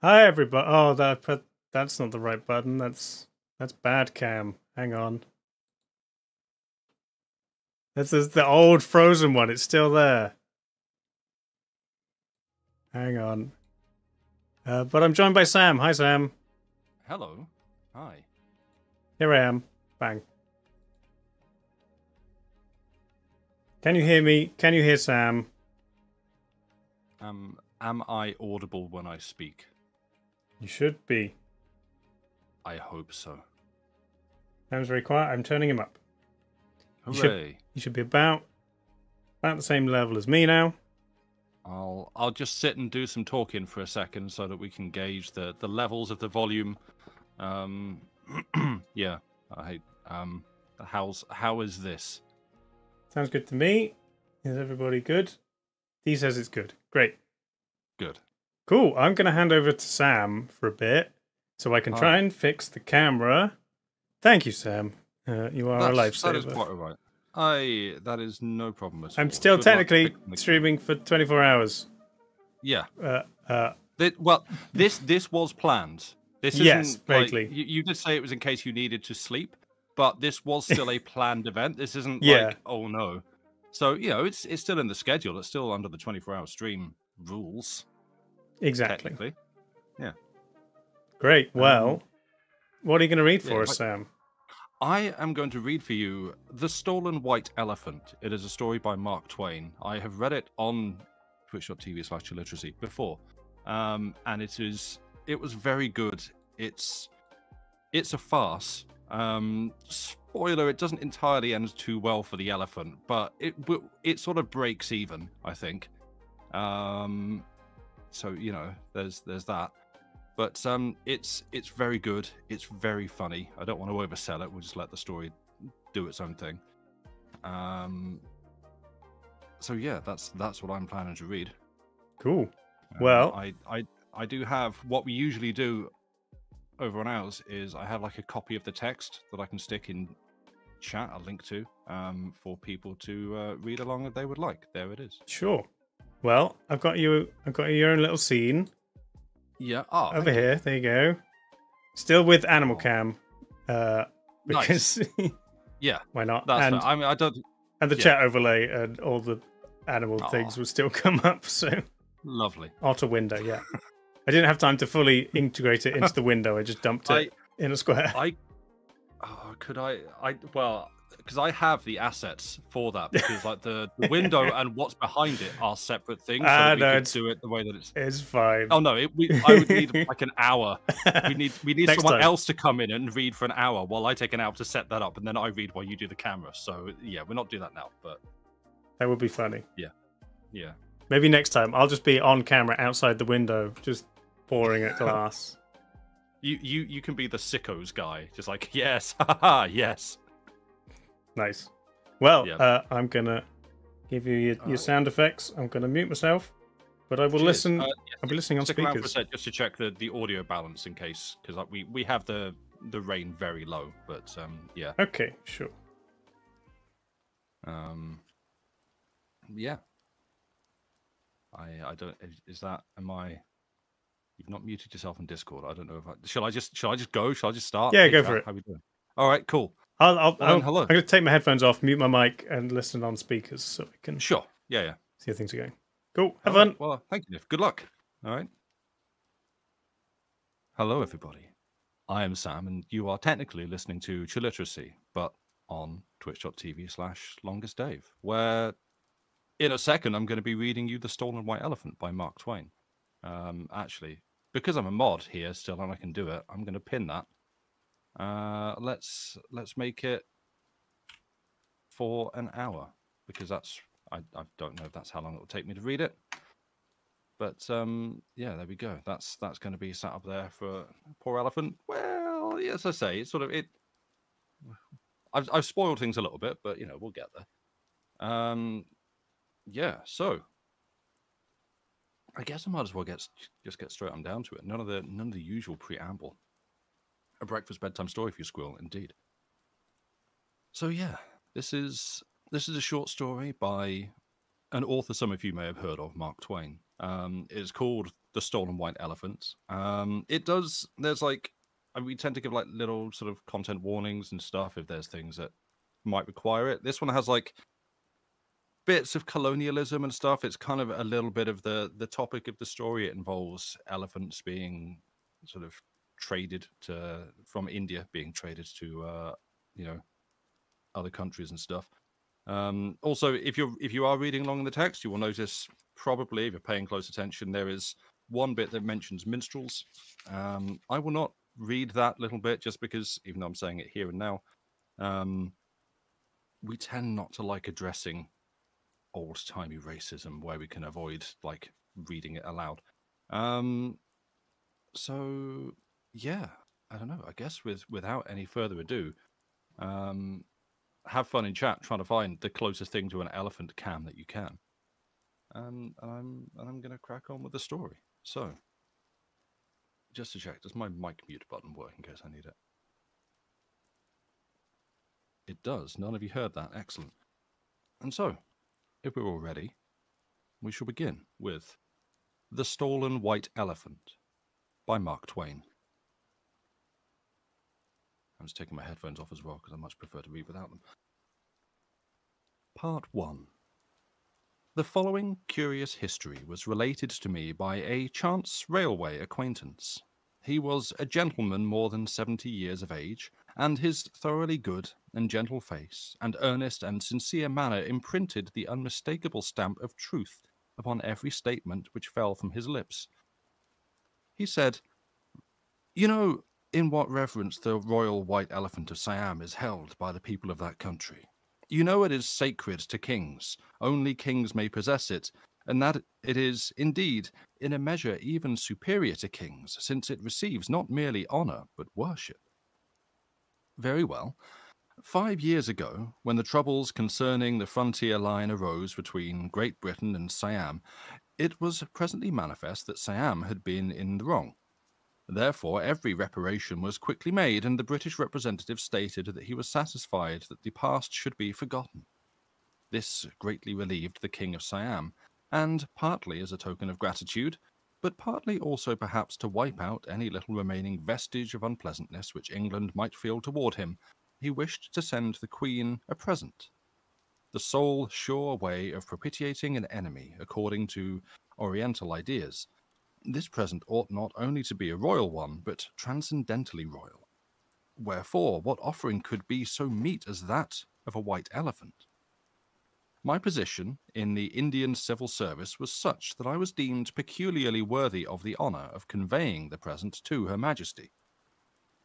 Hi everybody. Oh, that's not the right button. That's bad cam. Hang on. This is the old Frozen one. It's still there. Hang on. But I'm joined by Sam. Hi Sam. Hello. Hi. Here I am. Bang. Can you hear me? Can you hear Sam? Am I audible when I speak? You should be. I hope so. Sam's very quiet. I'm turning him up. Hooray. You should be about the same level as me now. I'll just sit and do some talking for a second so that we can gauge the levels of the volume. Yeah. How is this? Sounds good to me. Is everybody good? He says it's good. Great. Good. Cool. I'm going to hand over to Sam for a bit so I can try and fix the camera. Thank you, Sam. You are a lifesaver. That is quite all right. That is no problem at all. I'm still technically streaming for 24 hours. Yeah. Well, this was planned. This isn't vaguely. Like, you did say it was in case you needed to sleep, but this was still a planned event. This isn't like, oh no. So, you know, it's still in the schedule. It's still under the 24-hour stream rules. Exactly. Technically. Yeah. Great. Well, what are you going to read for us, Sam? I am going to read for you The Stolen White Elephant. It is a story by Mark Twain. I have read it on twitch.tv/Chilliteracy before. And it was very good. It's a farce. Spoiler, it doesn't entirely end too well for the elephant, but it sort of breaks even, I think. So, you know, there's that. But it's very good. It's very funny. I don't want to oversell it. We'll just let the story do its own thing. So yeah, that's what I'm planning to read. Cool. Well, I do have what we usually do over on ours is I have like a copy of the text that I can stick in chat, a link to, for people to read along if they would like. There it is. Sure. Well, I've got your own little scene. Yeah. Over here. There you go. Still with Animal Cam. Because nice. Yeah. Why not? That's fair. I mean, I don't. And the chat overlay and all the animal things will still come up. So lovely. Auto window. Yeah. I didn't have time to fully integrate it into the window. I just dumped it in a square. Well, because I have the assets for that, because like the window and what's behind it are separate things. So we could do it the way that it's fine. Oh no, I would need like an hour. We need someone else to come in and read for an hour while I take an hour to set that up, and then I read while you do the camera. So yeah, we're not doing that now, but that would be funny. Yeah. Maybe next time I'll just be on camera outside the window, just pouring at glass. You can be the sickos guy, just like yes, haha, yes. Nice. Well, I'm gonna give you your sound effects. I'm gonna mute myself, but I will listen. I'll be listening on speakers. Around for a sec just to check the audio balance in case, because we have the rain very low, but yeah. Okay, sure. Yeah. I don't. Is that? Am I? You've not muted yourself in Discord. I don't know if I shall I just go? Shall I just start? Yeah, go for it. How we doing? All right, cool. Hello. I'm going to take my headphones off, mute my mic, and listen on speakers so we can. Sure. Yeah. See how things are going. Cool. Have fun. Well, thank you. Good luck. All right. Hello, everybody. I am Sam, and you are technically listening to Chilliteracy, but on twitch.tv/LongestDave, where in a second I'm going to be reading you The Stolen White Elephant by Mark Twain. Actually, because I'm a mod here still and I can do it, I'm going to pin that. Let's make it for an hour, because that's I don't know if that's how long it will take me to read it, but yeah, there we go. That's going to be sat up there for poor elephant. Well, yes, I say it's sort of it. I've spoiled things a little bit, but you know, we'll get there. Yeah, so I guess I might as well just get straight on down to it. None of the usual preamble. A breakfast bedtime story for you, squirrel, indeed. So yeah, this is a short story by an author some of you may have heard of, Mark Twain. It is called The Stolen White Elephant. There's like, we tend to give like little sort of content warnings and stuff if there's things that might require it. This one has like bits of colonialism and stuff. It's kind of a little bit of the topic of the story. It involves elephants being sort of traded from India, being traded to other countries and stuff. Also, if you are reading along in the text, you will notice, probably if you're paying close attention, there is one bit that mentions minstrels. I will not read that little bit just because, even though I'm saying it here and now, we tend not to like addressing old-timey racism where we can avoid like reading it aloud. So yeah, I don't know. I guess without any further ado, have fun in chat trying to find the closest thing to an elephant cam that you can. And I'm gonna crack on with the story. So, just to check, does my mic mute button work in case I need it? It does. None of you heard that. Excellent. And so, if we're all ready, we shall begin with The Stolen White Elephant by Mark Twain. I'm just taking my headphones off as well because I much prefer to read without them. Part 1. The following curious history was related to me by a chance railway acquaintance. He was a gentleman more than 70 years of age, and his thoroughly good and gentle face and earnest and sincere manner imprinted the unmistakable stamp of truth upon every statement which fell from his lips. He said, "You know in what reverence the royal white elephant of Siam is held by the people of that country. You know it is sacred to kings. Only kings may possess it, and that it is, indeed, in a measure even superior to kings, since it receives not merely honor, but worship. Very well. 5 years ago, when the troubles concerning the frontier line arose between Great Britain and Siam, it was presently manifest that Siam had been in the wrong. Therefore, every reparation was quickly made, and the British representative stated that he was satisfied that the past should be forgotten. This greatly relieved the King of Siam, and partly as a token of gratitude, but partly also perhaps to wipe out any little remaining vestige of unpleasantness which England might feel toward him, he wished to send the Queen a present. The sole sure way of propitiating an enemy, according to Oriental ideas. This present ought not only to be a royal one, but transcendently royal. Wherefore, what offering could be so meet as that of a white elephant? My position in the Indian civil service was such that I was deemed peculiarly worthy of the honor of conveying the present to Her Majesty.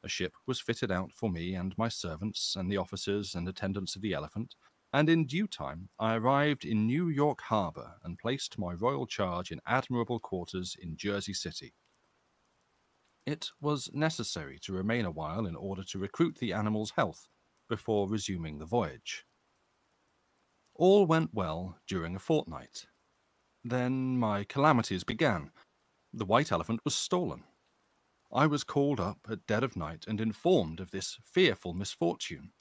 A ship was fitted out for me and my servants and the officers and attendants of the elephant, and in due time I arrived in New York Harbor and placed my royal charge in admirable quarters in Jersey City. It was necessary to remain a while in order to recruit the animal's health before resuming the voyage. All went well during a fortnight. Then my calamities began. The white elephant was stolen. I was called up at dead of night and informed of this fearful misfortune.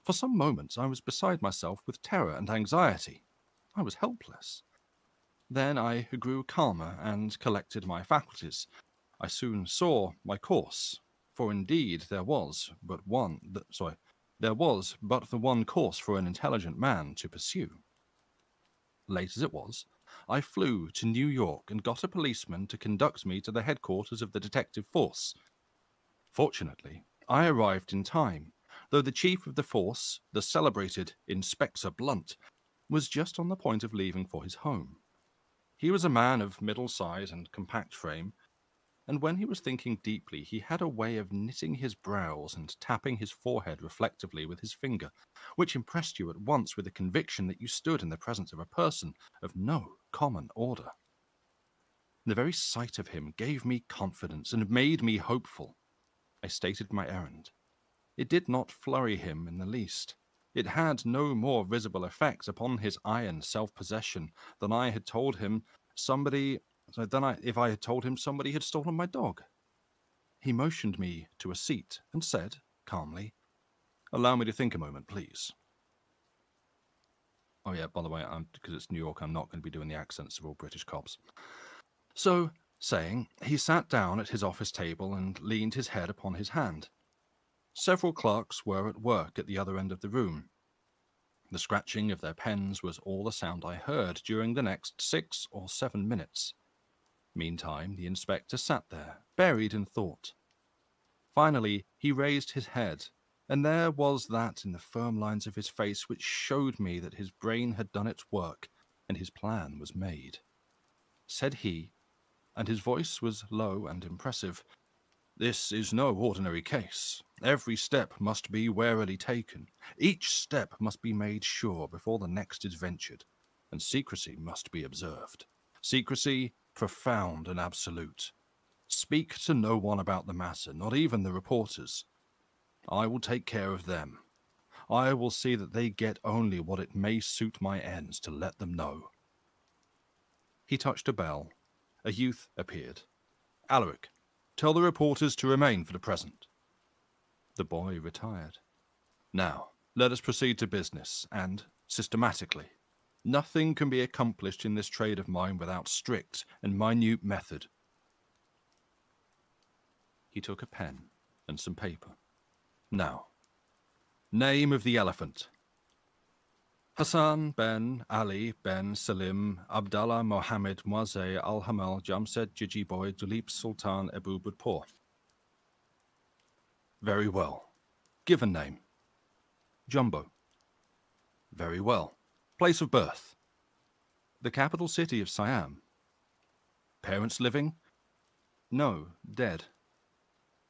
For some moments I was beside myself with terror and anxiety. I was helpless. Then I grew calmer and collected my faculties. I soon saw my course, for indeed there was but the one course for an intelligent man to pursue. Late as it was, I flew to New York and got a policeman to conduct me to the headquarters of the detective force. Fortunately, I arrived in time, though the chief of the force, the celebrated Inspector Blunt, was just on the point of leaving for his home. He was a man of middle size and compact frame, and when he was thinking deeply, he had a way of knitting his brows and tapping his forehead reflectively with his finger, which impressed you at once with the conviction that you stood in the presence of a person of no common order. The very sight of him gave me confidence and made me hopeful. I stated my errand. It did not flurry him in the least. It had no more visible effect upon his iron self-possession than if I had told him somebody had stolen my dog. He motioned me to a seat and said, calmly, "Allow me to think a moment, please." Oh yeah, by the way, because it's New York, I'm not going to be doing the accents of all British cops. So, Saying, he sat down at his office table and leaned his head upon his hand. Several clerks were at work at the other end of the room. The scratching of their pens was all the sound I heard during the next 6 or 7 minutes. Meantime, the inspector sat there, buried in thought. Finally, he raised his head, and there was that in the firm lines of his face which showed me that his brain had done its work, and his plan was made. Said he, and his voice was low and impressive, "This is no ordinary case. Every step must be warily taken. Each step must be made sure before the next is ventured, and secrecy must be observed. Secrecy profound and absolute. Speak to no one about the matter, not even the reporters. I will take care of them. I will see that they get only what it may suit my ends to let them know." He touched a bell. A youth appeared. "Alaric, tell the reporters to remain for the present." The boy retired. "Now, let us proceed to business, and systematically. Nothing can be accomplished in this trade of mine without strict and minute method." He took a pen and some paper. "Now, name of the elephant." "Hassan ben Ali ben Salim Abdallah Mohammed Moazeh Al-Hamal Jamsed Jijiboy Dulip Sultan Ebu Budpor." "Very well. Given name." "Jumbo." "Very well. Place of birth." "The capital city of Siam." "Parents living?" "No, dead."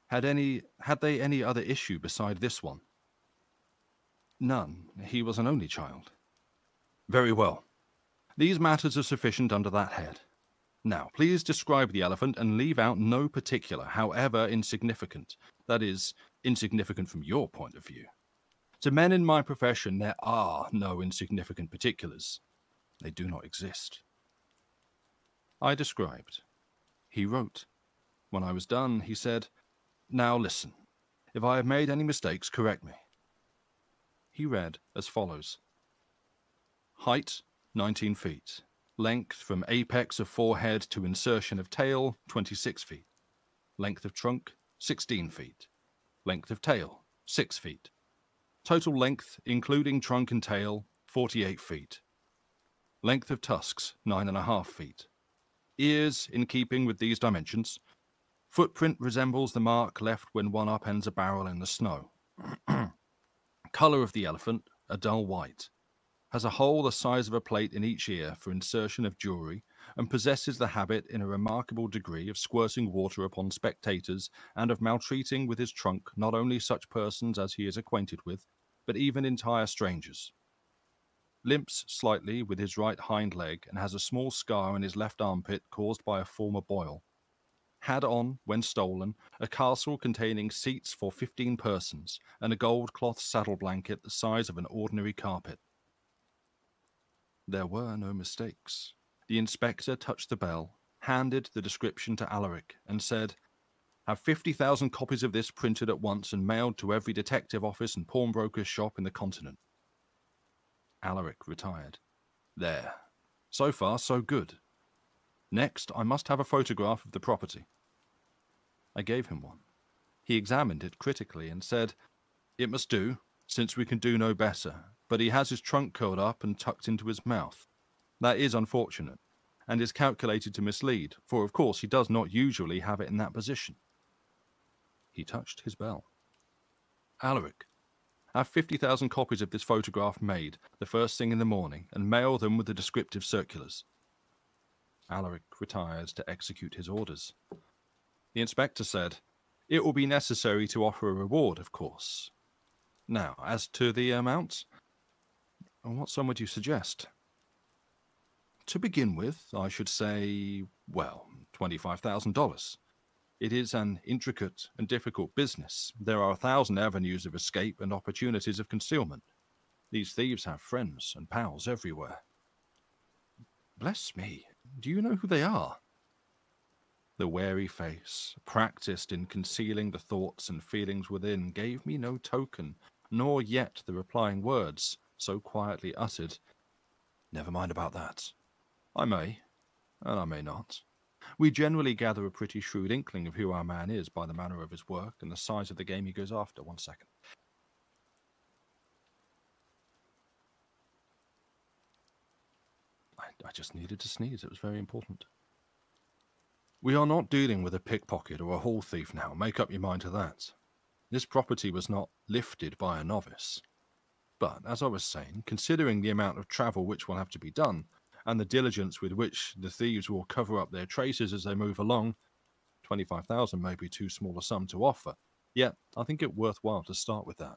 Had they any other issue beside this one?" "None. He was an only child." "Very well. These matters are sufficient under that head. Now, please describe the elephant and leave out no particular, however insignificant. That is, insignificant from your point of view. To men in my profession, there are no insignificant particulars. They do not exist." I described. He wrote. When I was done, he said, "Now listen. If I have made any mistakes, correct me." He read as follows. Height, 19 feet. Length from apex of forehead to insertion of tail, 26 feet. Length of trunk, 16 feet. Length of tail, 6 feet. Total length, including trunk and tail, 48 feet. Length of tusks, 9.5 feet. Ears in keeping with these dimensions. Footprint resembles the mark left when one upends a barrel in the snow. Color of the elephant, a dull white. Has a hole the size of a plate in each ear for insertion of jewelry, and possesses the habit in a remarkable degree of squirting water upon spectators and of maltreating with his trunk not only such persons as he is acquainted with, but even entire strangers. Limps slightly with his right hind leg and has a small scar in his left armpit caused by a former boil. Had on, when stolen, a castle containing seats for 15 persons and a gold cloth saddle blanket the size of an ordinary carpet. There were no mistakes. The inspector touched the bell, handed the description to Alaric, and said, "Have 50,000 copies of this printed at once and mailed to every detective office and pawnbroker's shop in the continent." Alaric retired. "There. So far, so good. Next, I must have a photograph of the property." I gave him one. He examined it critically and said, "It must do, since we can do no better, but he has his trunk curled up and tucked into his mouth. That is unfortunate, and is calculated to mislead, for of course he does not usually have it in that position." He touched his bell. "Alaric, have 50,000 copies of this photograph made the first thing in the morning, and mail them with the descriptive circulars." Alaric retired to execute his orders. The inspector said, "It will be necessary to offer a reward, of course. Now, as to the amount, what sum would you suggest?" "To begin with, I should say, well, $25,000. It is an intricate and difficult business. There are 1,000 avenues of escape and opportunities of concealment. These thieves have friends and pals everywhere." "Bless me, do you know who they are?" The wary face, practiced in concealing the thoughts and feelings within, gave me no token, nor yet the replying words, so quietly uttered, "Never mind about that. I may, and I may not. We generally gather a pretty shrewd inkling of who our man is by the manner of his work and the size of the game he goes after. 1 second. I just needed to sneeze. It was very important. We are not dealing with a pickpocket or a hall thief now. Make up your mind to that. This property was not lifted by a novice. But, as I was saying, considering the amount of travel which will have to be done, and the diligence with which the thieves will cover up their traces as they move along, 25,000 may be too small a sum to offer. Yet, I think it worthwhile to start with that.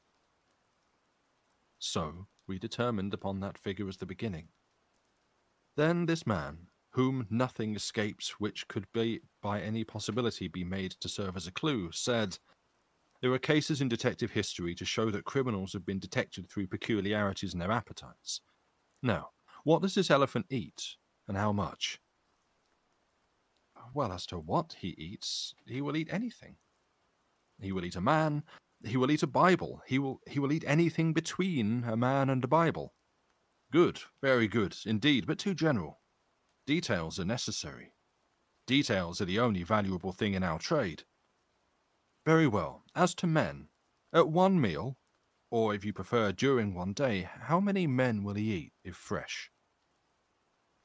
So, we determined upon that figure as the beginning. Then this man, whom nothing escapes which could be by any possibility be made to serve as a clue, said, "There are cases in detective history to show that criminals have been detected through peculiarities in their appetites. Now, what does this elephant eat, and how much?" "Well, as to what he eats, he will eat anything. He will eat a man, he will eat a Bible, he will eat anything between a man and a Bible." "Good, very good, indeed, but too general. Details are necessary. Details are the only valuable thing in our trade." "Very well. As to men, at one meal, or if you prefer during one day, how many men will he eat, if fresh?"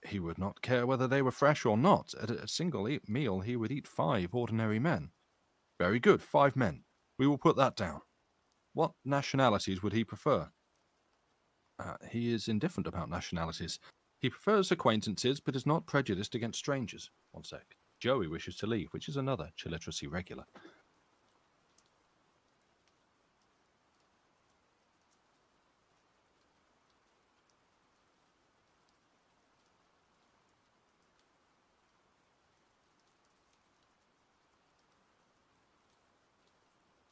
"He would not care whether they were fresh or not. At a single meal he would eat 5 ordinary men." "Very good, 5 men. We will put that down. What nationalities would he prefer?" He is indifferent about nationalities. He prefers acquaintances, but is not prejudiced against strangers." 1 sec. Joey wishes to leave, which is another Chilliteracy regular.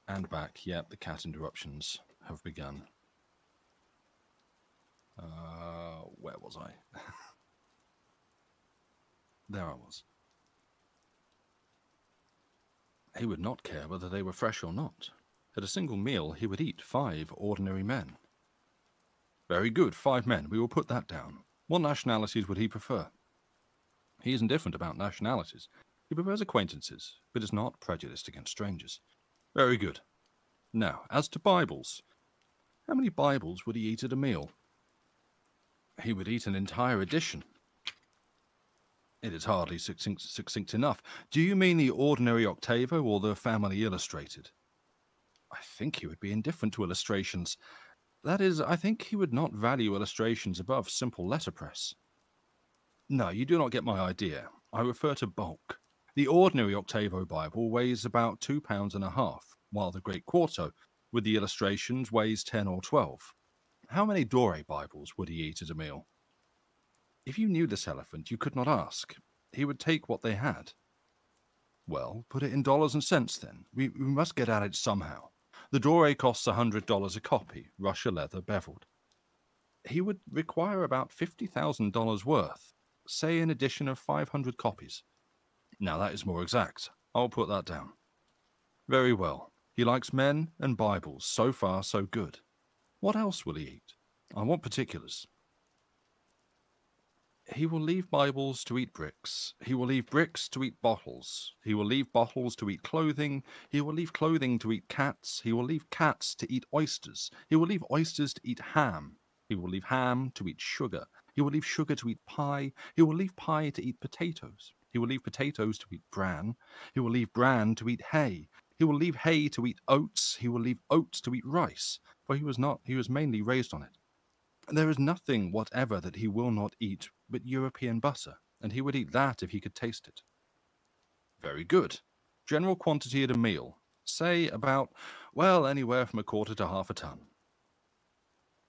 And back. Yep, the cat interruptions have begun. Where was I? There I was. He would not care whether they were fresh or not. At a single meal, he would eat 5 ordinary men. "Very good, 5 men. We will put that down. What nationalities would he prefer?" "He is indifferent about nationalities. He prefers acquaintances, but is not prejudiced against strangers." "Very good. Now, as to Bibles. How many Bibles would he eat at a meal?" "He would eat an entire edition." "It is hardly succinct enough. Do you mean the ordinary octavo or the family illustrated?" "I think he would be indifferent to illustrations. That is, I think he would not value illustrations above simple letterpress." "No, you do not get my idea. I refer to bulk. The ordinary octavo Bible weighs about 2.5 pounds, while the Great Quarto, with the illustrations, weighs 10 or 12. How many Dore Bibles would he eat at a meal?" "If you knew this elephant, you could not ask. He would take what they had." "Well, put it in dollars and cents, then. We must get at it somehow. The Dore costs $100 a copy, Russia leather, beveled. He would require about $50,000 worth, say an edition of 500 copies. Now that is more exact. I'll put that down." "Very well. He likes men and Bibles. So far, so good. What else will he eat? I want particulars." "He will leave Bibles to eat bricks. He will leave bricks to eat bottles. He will leave bottles to eat clothing. He will leave clothing to eat cats. He will leave cats to eat oysters. He will leave oysters to eat ham. He will leave ham to eat sugar. He will leave sugar to eat pie. He will leave pie to eat potatoes. He will leave potatoes to eat bran. He will leave bran to eat hay. He will leave hay to eat oats. He will leave oats to eat rice, for he was mainly raised on it. There is nothing whatever that he will not eat but European butter, and he would eat that if he could taste it." "Very good. General quantity at a meal. Say about, well, anywhere from 1/4 to 1/2 ton.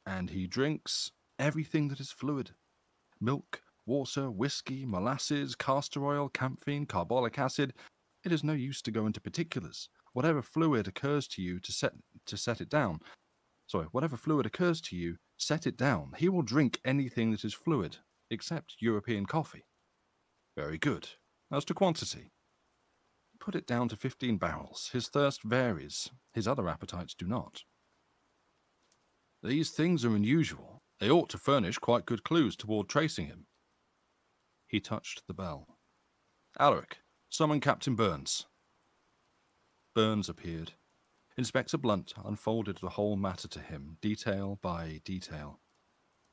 And he drinks everything that is fluid. Milk, water, whiskey, molasses, castor oil, camphene, carbolic acid. It is no use to go into particulars. Whatever fluid occurs to you set it down. Whatever fluid occurs to you, set it down. He will drink anything that is fluid, except European coffee." "Very good. As to quantity?" "Put it down to 15 barrels. His thirst varies. His other appetites do not." "These things are unusual. They ought to furnish quite good clues toward tracing him." He touched the bell. Alaric, summon Captain Burns. Burns appeared. Inspector Blunt unfolded the whole matter to him, detail by detail.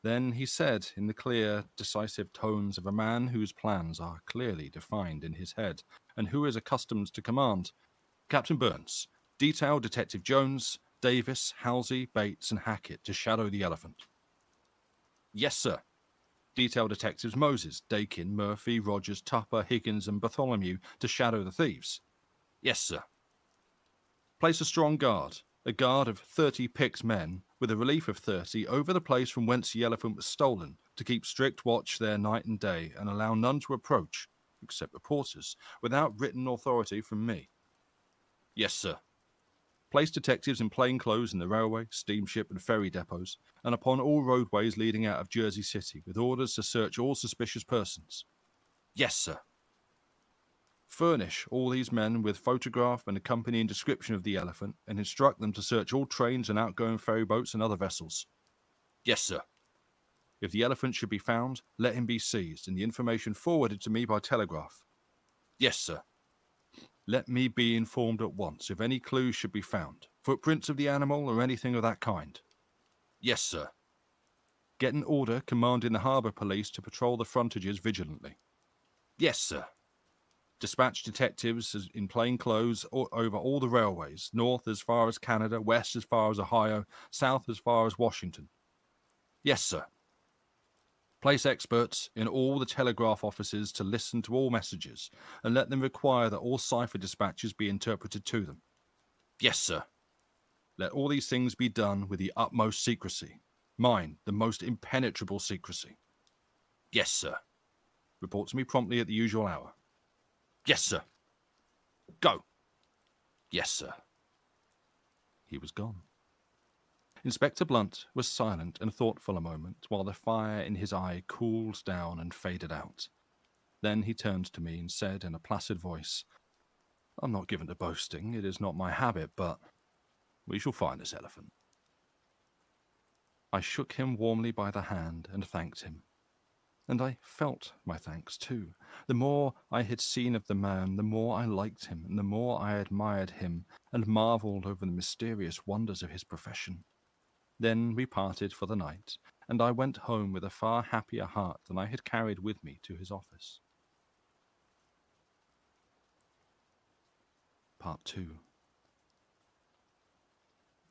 Then he said, in the clear, decisive tones of a man whose plans are clearly defined in his head, and who is accustomed to command, Captain Burns, detail Detective Jones, Davis, Halsey, Bates, and Hackett to shadow the elephant. Yes, sir. Detail Detectives Moses, Dakin, Murphy, Rogers, Tupper, Higgins, and Bartholomew to shadow the thieves. Yes, sir. Place a strong guard, a guard of 30 picked men, with a relief of 30, over the place from whence the elephant was stolen, to keep strict watch there night and day, and allow none to approach, except reporters, without written authority from me. Yes, sir. Place detectives in plain clothes in the railway, steamship, and ferry depots, and upon all roadways leading out of Jersey City, with orders to search all suspicious persons. Yes, sir. Furnish all these men with photograph and accompanying description of the elephant, and instruct them to search all trains and outgoing ferry boats and other vessels. Yes, sir. If the elephant should be found, let him be seized, and the information forwarded to me by telegraph. Yes, sir. Let me be informed at once if any clues should be found, footprints of the animal or anything of that kind. Yes, sir. Get an order commanding the harbour police to patrol the frontages vigilantly. Yes, sir. Dispatch detectives in plain clothes over all the railways, north as far as Canada, west as far as Ohio, south as far as Washington. Yes, sir. Place experts in all the telegraph offices to listen to all messages, and let them require that all cipher dispatches be interpreted to them. Yes, sir. Let all these things be done with the utmost secrecy. Mine, the most impenetrable secrecy. Yes, sir. Report to me promptly at the usual hour. Yes, sir. Go. Yes, sir. He was gone. Inspector Blunt was silent and thoughtful a moment, while the fire in his eye cooled down and faded out. Then he turned to me and said in a placid voice, I'm not given to boasting, it is not my habit, but we shall find this elephant. I shook him warmly by the hand and thanked him. And I felt my thanks, too. The more I had seen of the man, the more I liked him, and the more I admired him, and marvelled over the mysterious wonders of his profession. Then we parted for the night, and I went home with a far happier heart than I had carried with me to his office. Part 2.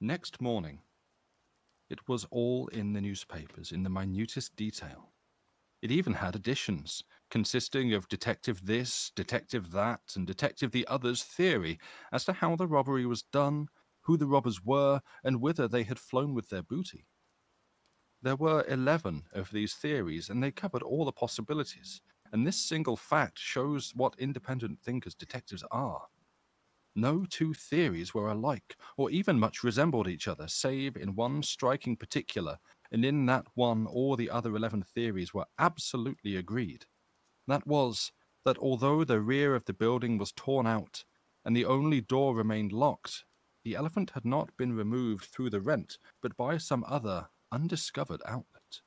Next morning, it was all in the newspapers in the minutest detail. It even had additions, consisting of Detective This, Detective That, and Detective the Other's theory as to how the robbery was done, who the robbers were, and whither they had flown with their booty. There were 11 of these theories, and they covered all the possibilities, and this single fact shows what independent thinkers detectives are. No two theories were alike, or even much resembled each other, save in one striking particular, and in that one all the other 11 theories were absolutely agreed. That was, that although the rear of the building was torn out, and the only door remained locked, the elephant had not been removed through the rent, but by some other, undiscovered outlet.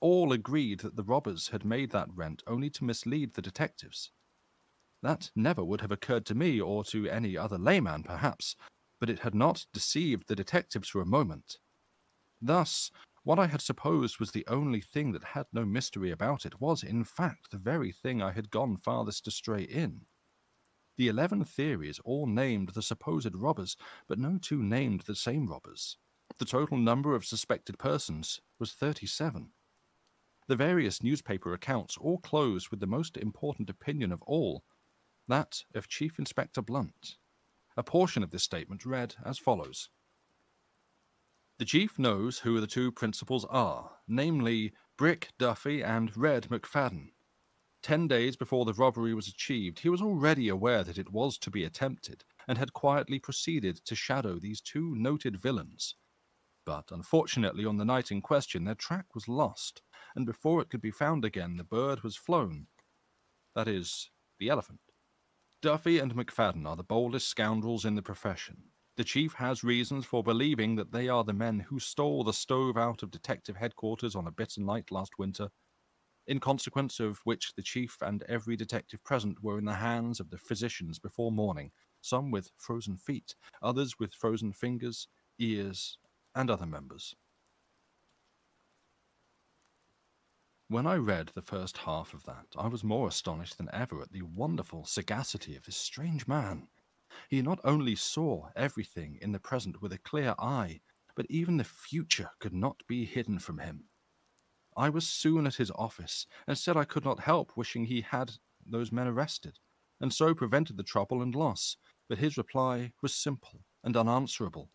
All agreed that the robbers had made that rent only to mislead the detectives. That never would have occurred to me, or to any other layman, perhaps, but it had not deceived the detectives for a moment. Thus, what I had supposed was the only thing that had no mystery about it was, in fact, the very thing I had gone farthest astray in. The 11 theories all named the supposed robbers, but no two named the same robbers. The total number of suspected persons was 37. The various newspaper accounts all closed with the most important opinion of all, that of Chief Inspector Blunt. A portion of this statement read as follows. The Chief knows who the two principals are, namely Brick Duffy and Red McFadden. 10 days before the robbery was achieved, he was already aware that it was to be attempted, and had quietly proceeded to shadow these two noted villains. But unfortunately, on the night in question, their track was lost, and before it could be found again, the bird was flown. That is, the elephant. Duffy and McFadden are the boldest scoundrels in the profession. The chief has reasons for believing that they are the men who stole the stove out of detective headquarters on a bitter night last winter. in consequence of which the chief and every detective present were in the hands of the physicians before morning, some with frozen feet, others with frozen fingers, ears, and other members. When I read the first half of that, I was more astonished than ever at the wonderful sagacity of this strange man. He not only saw everything in the present with a clear eye, but even the future could not be hidden from him. I was soon at his office, and said I could not help wishing he had those men arrested, and so prevented the trouble and loss, but his reply was simple and unanswerable.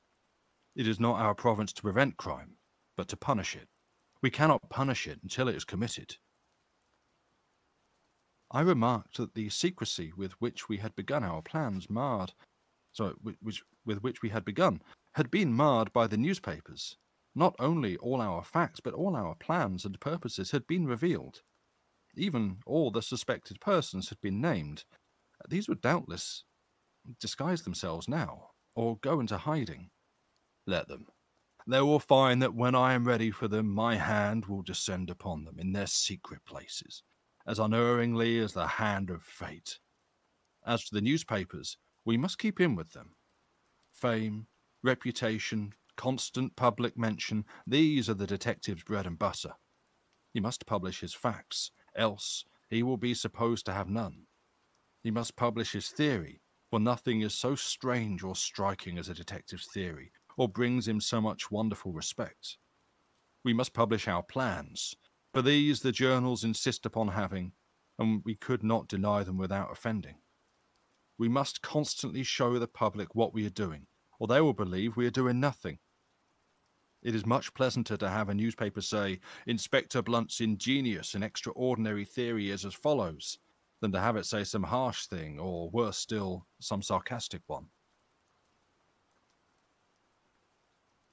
It is not our province to prevent crime, but to punish it. We cannot punish it until it is committed. I remarked that the secrecy with which we had begun our plans had been marred by the newspapers. Not only all our facts, but all our plans and purposes had been revealed. Even all the suspected persons had been named. These would doubtless disguise themselves now, or go into hiding. Let them. They will find that when I am ready for them, my hand will descend upon them in their secret places, as unerringly as the hand of fate. As to the newspapers, we must keep in with them. Fame, reputation, constant public mention, these are the detective's bread and butter. He must publish his facts, else he will be supposed to have none. He must publish his theory, for nothing is so strange or striking as a detective's theory, or brings him so much wonderful respect. We must publish our plans, for these the journals insist upon having, and we could not deny them without offending. We must constantly show the public what we are doing, or they will believe we are doing nothing. It is much pleasanter to have a newspaper say, Inspector Blunt's ingenious and extraordinary theory is as follows, than to have it say some harsh thing, or worse still, some sarcastic one.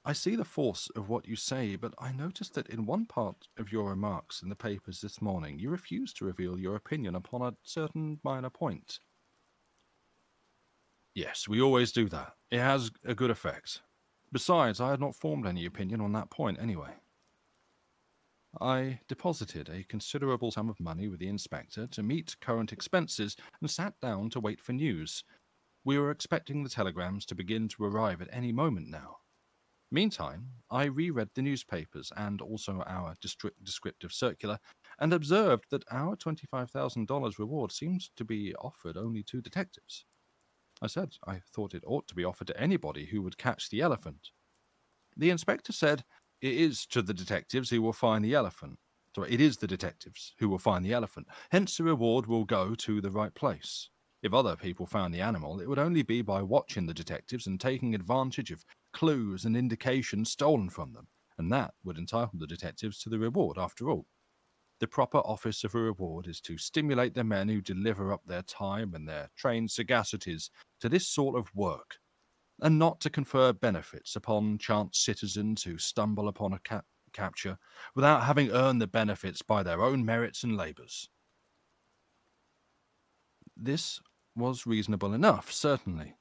I see the force of what you say, but I noticed that in one part of your remarks in the papers this morning, you refused to reveal your opinion upon a certain minor point. Yes, we always do that. It has a good effect. Besides, I had not formed any opinion on that point anyway. I deposited a considerable sum of money with the inspector to meet current expenses and sat down to wait for news. We were expecting the telegrams to begin to arrive at any moment now. Meantime, I reread the newspapers and also our descriptive circular, and observed that our $25,000 reward seemed to be offered only to detectives. I said I thought it ought to be offered to anybody who would catch the elephant. The inspector said, it is to the detectives who will find the elephant. Sorry, it is the detectives who will find the elephant. Hence the reward will go to the right place. If other people found the animal, it would only be by watching the detectives and taking advantage of clues and indications stolen from them, and that would entitle the detectives to the reward after all. The proper office of a reward is to stimulate the men who deliver up their time and their trained sagacities to this sort of work, and not to confer benefits upon chance citizens who stumble upon a capture without having earned the benefits by their own merits and labours. This was reasonable enough, certainly.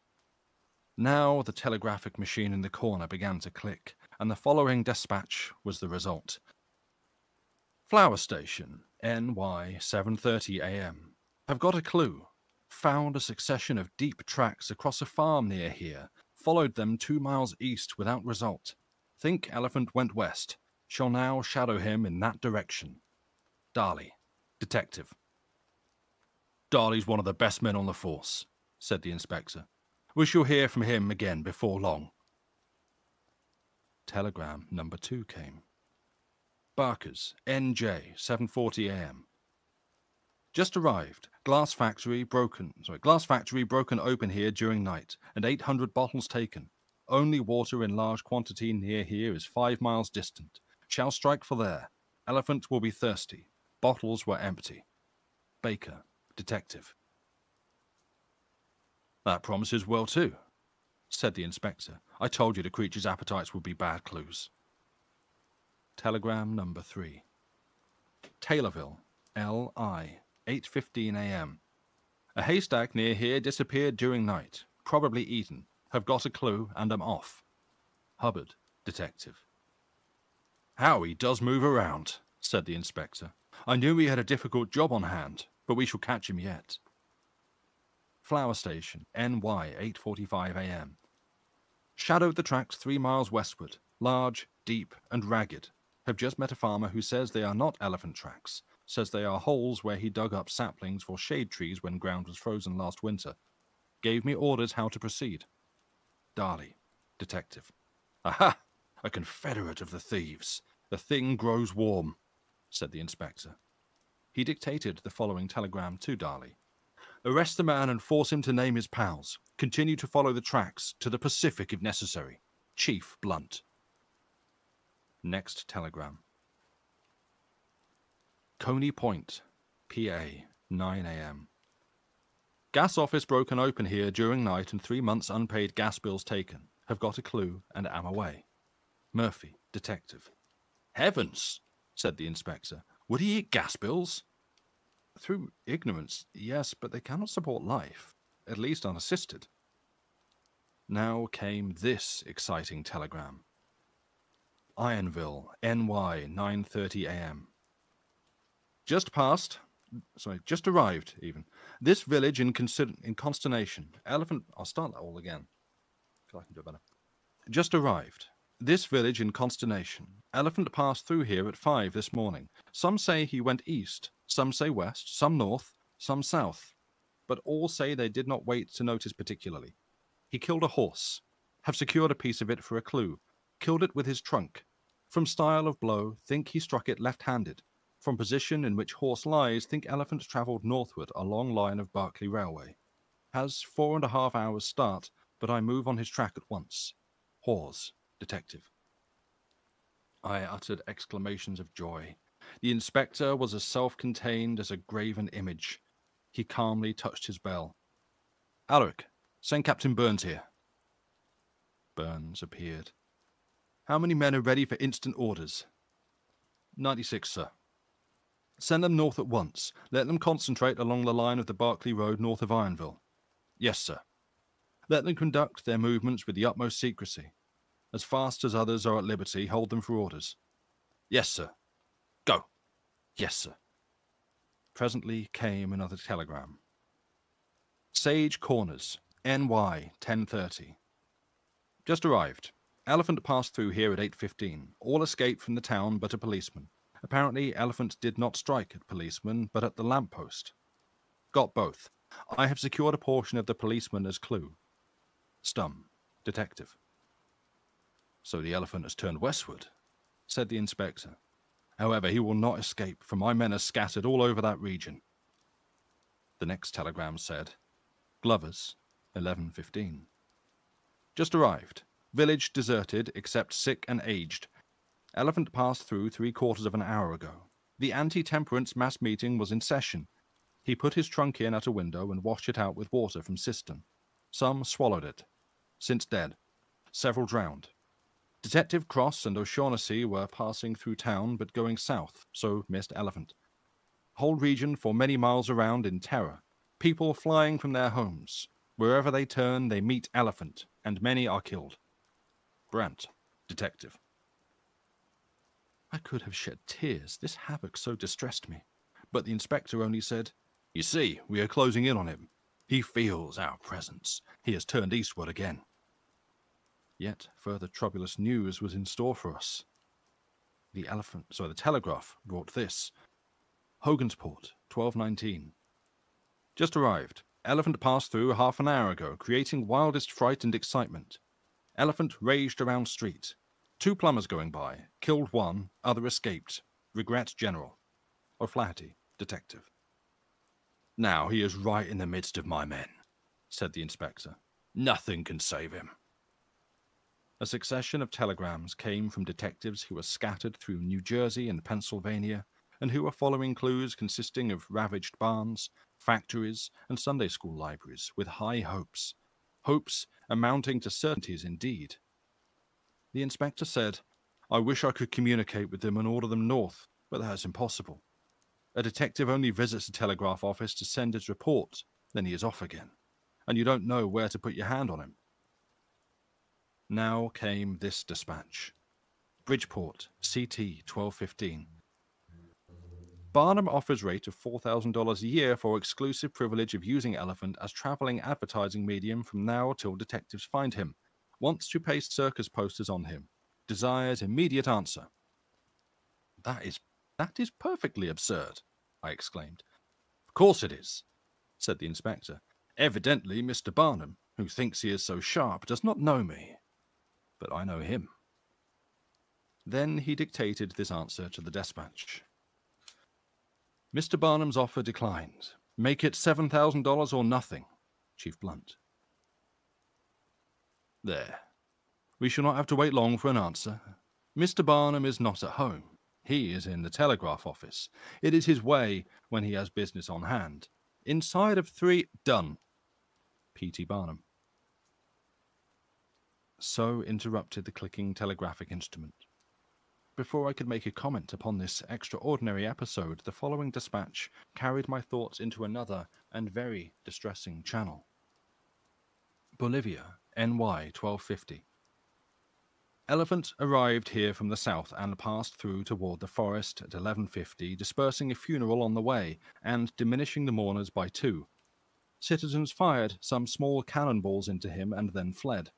Now the telegraphic machine in the corner began to click, and the following dispatch was the result. Flower Station, NY 7:30 a.m. Have got a clue. Found a succession of deep tracks across a farm near here. Followed them 2 miles east without result. Think elephant went west. Shall now shadow him in that direction. Darley, detective. Darley's one of the best men on the force, said the inspector. We shall hear from him again before long. Telegram number 2 came. Barker's, NJ, 7:40 a.m. Just arrived. Glass factory broken open here during night, and 800 bottles taken. Only water in large quantity near here is 5 miles distant. Shall strike for there. Elephant will be thirsty. Bottles were empty. Baker, detective. That promises well too, said the inspector. I told you the creature's appetites would be bad clues. Telegram number 3. Taylorville, LI, 8:15 a.m. A haystack near here disappeared during night. Probably eaten. Have got a clue and am off. Hubbard, detective. How he does move around, said the inspector. I knew he had a difficult job on hand, but we shall catch him yet. Flower Station, NY, 8:45 a.m. Shadowed the tracks 3 miles westward, large, deep, and ragged. Have just met a farmer who says they are not elephant tracks, says they are holes where he dug up saplings for shade trees when ground was frozen last winter. Gave me orders how to proceed. Darley, detective. Aha! A confederate of the thieves. The thing grows warm, said the inspector. He dictated the following telegram to Darley. Arrest the man and force him to name his pals. Continue to follow the tracks to the Pacific if necessary. Chief Blunt. Next telegram. Coney Point, PA, 9 a.m. Gas office broken open here during night and 3 months unpaid gas bills taken. Have got a clue and am away. Murphy, detective. Heavens, said the inspector. Would he eat gas bills? Through ignorance, yes, but they cannot support life, at least unassisted. Now came this exciting telegram. Ironville, NY, 9:30 a.m. Just arrived, even. This village in consternation. Elephant, I'll start that all again. I feel I can do it better. Just arrived. This village in consternation. Elephant passed through here at 5 this morning. Some say he went east, some say west, some north, some south. But all say they did not wait to notice particularly. He killed a horse. Have secured a piece of it for a clue. Killed it with his trunk. From style of blow, think he struck it left-handed. From position in which horse lies, think elephant travelled northward a long line of Berkeley Railway. Has 4.5 hours start, but I move on his track at once. Hawes, detective. I uttered exclamations of joy. The inspector was as self-contained as a graven image. He calmly touched his bell. Alaric, send Captain Burns here. Burns appeared. How many men are ready for instant orders? 96, sir. Send them north at once. Let them concentrate along the line of the Berkeley Road north of Ironville. Yes, sir. Let them conduct their movements with the utmost secrecy. As fast as others are at liberty, hold them for orders. Yes, sir. Go. Yes, sir. Presently came another telegram. Sage Corners, NY, 10:30. Just arrived. Elephant passed through here at 8:15. All escaped from the town but a policeman. Apparently, Elephant did not strike at policeman, but at the lamppost. Got both. I have secured a portion of the policeman as clue. Stum, detective. So the elephant has turned westward, said the inspector. However, he will not escape, for my men are scattered all over that region. The next telegram said, Glover's, 11:15. Just arrived. Village deserted, except sick and aged. Elephant passed through 3/4 of an hour ago. The anti-temperance mass meeting was in session. He put his trunk in at a window and washed it out with water from cistern. Some swallowed it. Since dead. Several drowned. Detective Cross and O'Shaughnessy were passing through town but going south, so missed Elephant. Whole region for many miles around in terror. People flying from their homes. Wherever they turn, they meet Elephant, and many are killed. Brant, detective. I could have shed tears. This havoc so distressed me. But the inspector only said, You see, we are closing in on him. He feels our presence. He has turned eastward again. Yet further troublous news was in store for us. The telegraph brought this. Hogansport, 12:19. Just arrived. Elephant passed through half an hour ago, creating wildest fright and excitement. Elephant raged around street. 2 plumbers going by. Killed 1, other escaped. Regret general. O'Flaherty, detective. Now he is right in the midst of my men, said the inspector. Nothing can save him. A succession of telegrams came from detectives who were scattered through New Jersey and Pennsylvania, and who were following clues consisting of ravaged barns, factories, and Sunday school libraries, with high hopes. Hopes amounting to certainties indeed. The inspector said, I wish I could communicate with them and order them north, but that is impossible. A detective only visits a telegraph office to send his report, then he is off again, and you don't know where to put your hand on him. Now came this dispatch. Bridgeport, CT 12:15. Barnum offers rate of $4,000 a year for exclusive privilege of using elephant as traveling advertising medium from now till detectives find him. Wants to paste circus posters on him. Desires immediate answer. That is perfectly absurd, I exclaimed. Of course it is, said the inspector. Evidently, Mr. Barnum, who thinks he is so sharp, does not know me. But I know him. Then he dictated this answer to the dispatch. Mr. Barnum's offer declined. Make it $7,000 or nothing, Chief Blunt. There. We shall not have to wait long for an answer. Mr. Barnum is not at home. He is in the telegraph office. It is his way when he has business on hand. Inside of 3... Done. P.T. Barnum. So interrupted the clicking telegraphic instrument. Before I could make a comment upon this extraordinary episode, the following dispatch carried my thoughts into another and very distressing channel. Bolivia, NY 1250. Elephant arrived here from the south and passed through toward the forest at 11:50, dispersing a funeral on the way and diminishing the mourners by 2. Citizens fired some small cannonballs into him and then fled.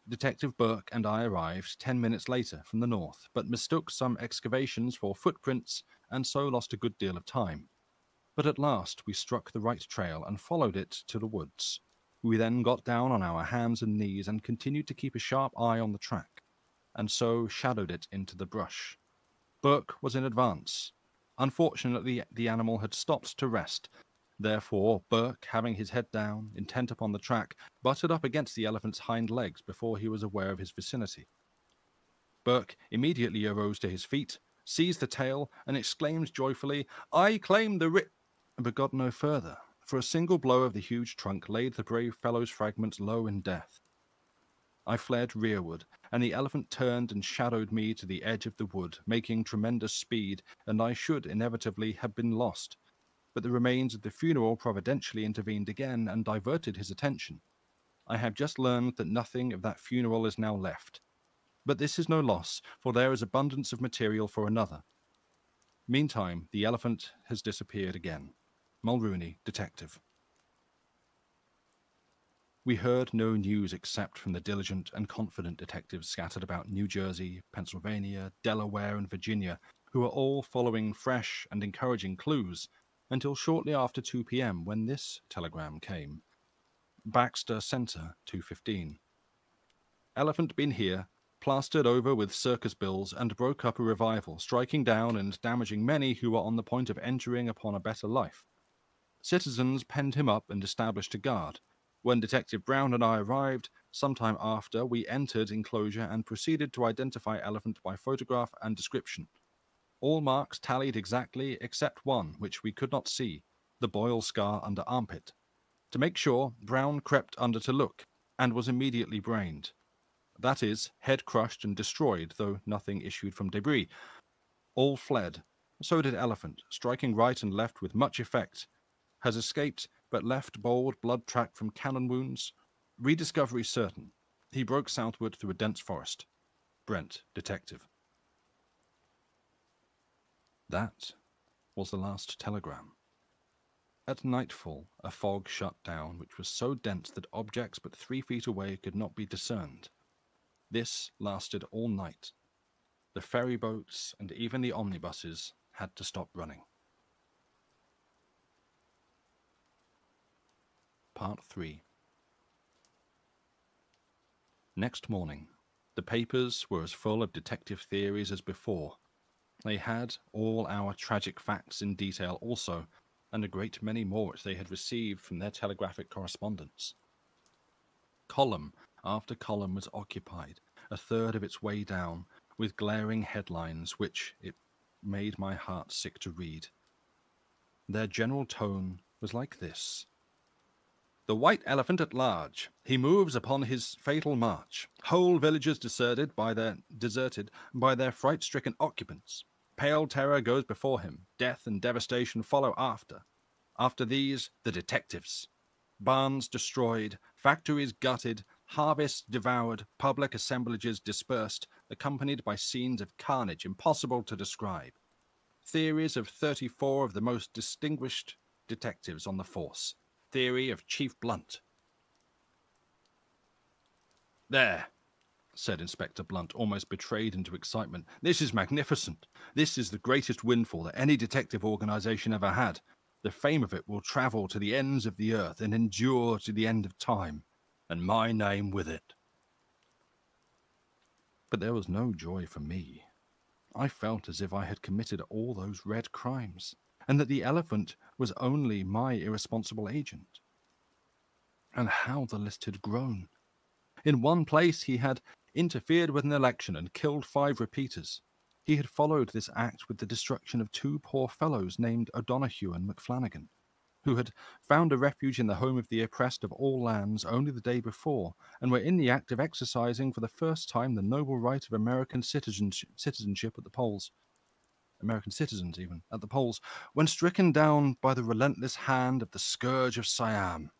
Detective Burke and I arrived 10 minutes later from the north, but mistook some excavations for footprints and so lost a good deal of time. But at last we struck the right trail and followed it to the woods. We then got down on our hands and knees and continued to keep a sharp eye on the track, and so shadowed it into the brush. Burke was in advance. Unfortunately, the animal had stopped to rest. Therefore, Burke, having his head down, intent upon the track, butted up against the elephant's hind legs before he was aware of his vicinity. Burke immediately arose to his feet, seized the tail, and exclaimed joyfully, "I claim the but got no further, for a single blow of the huge trunk laid the brave fellow's fragments low in death. I fled rearward, and the elephant turned and shadowed me to the edge of the wood, making tremendous speed, and I should inevitably have been lost. But the remains of the funeral providentially intervened again and diverted his attention. I have just learned that nothing of that funeral is now left. But this is no loss, for there is abundance of material for another. Meantime, the elephant has disappeared again. Mulrooney, Detective." We heard no news except from the diligent and confident detectives scattered about New Jersey, Pennsylvania, Delaware, and Virginia, who are all following fresh and encouraging clues, until shortly after 2 p.m. when this telegram came. Baxter Center, 2:15. Elephant been here, plastered over with circus bills, and broke up a revival, striking down and damaging many who were on the point of entering upon a better life. Citizens penned him up and established a guard. When Detective Brown and I arrived, sometime after, we entered enclosure and proceeded to identify Elephant by photograph and description. All marks tallied exactly except one, which we could not see, the boil scar under armpit. To make sure, Brown crept under to look, and was immediately brained. That is, head crushed and destroyed, though nothing issued from debris. All fled. So did Elephant, striking right and left with much effect. Has escaped, but left bold blood track from cannon wounds. Rediscovery certain. He broke southward through a dense forest. Brent, Detective. That was the last telegram. At nightfall, a fog shut down, which was so dense that objects but 3 feet away could not be discerned. This lasted all night. The ferry boats and even the omnibuses had to stop running. Part 3. Next morning, the papers were as full of detective theories as before. They had all our tragic facts in detail also, and a great many more which they had received from their telegraphic correspondence. Column after column was occupied, a third of its way down, with glaring headlines which it made my heart sick to read. Their general tone was like this: "The white elephant at large. He moves upon his fatal march. Whole villages deserted by their fright-stricken occupants. Pale terror goes before him. Death and devastation follow after. After these, the detectives. Barns destroyed, factories gutted, harvests devoured, public assemblages dispersed, accompanied by scenes of carnage impossible to describe. Theories of 34 of the most distinguished detectives on the force. Theory of Chief Blunt. There, said Inspector Blunt, almost betrayed into excitement. This is magnificent. This is the greatest windfall that any detective organization ever had. The fame of it will travel to the ends of the earth and endure to the end of time, and my name with it. But there was no joy for me. I felt as if I had committed all those red crimes, and that the elephant was only my irresponsible agent. And how the list had grown. In one place he had interfered with an election and killed 5 repeaters. He had followed this act with the destruction of 2 poor fellows named O'Donoghue and McFlanagan, who had found a refuge in the home of the oppressed of all lands only the day before, and were in the act of exercising for the first time the noble right of American citizenship at the polls. American citizens, even, at the polls, when stricken down by the relentless hand of the scourge of Siam.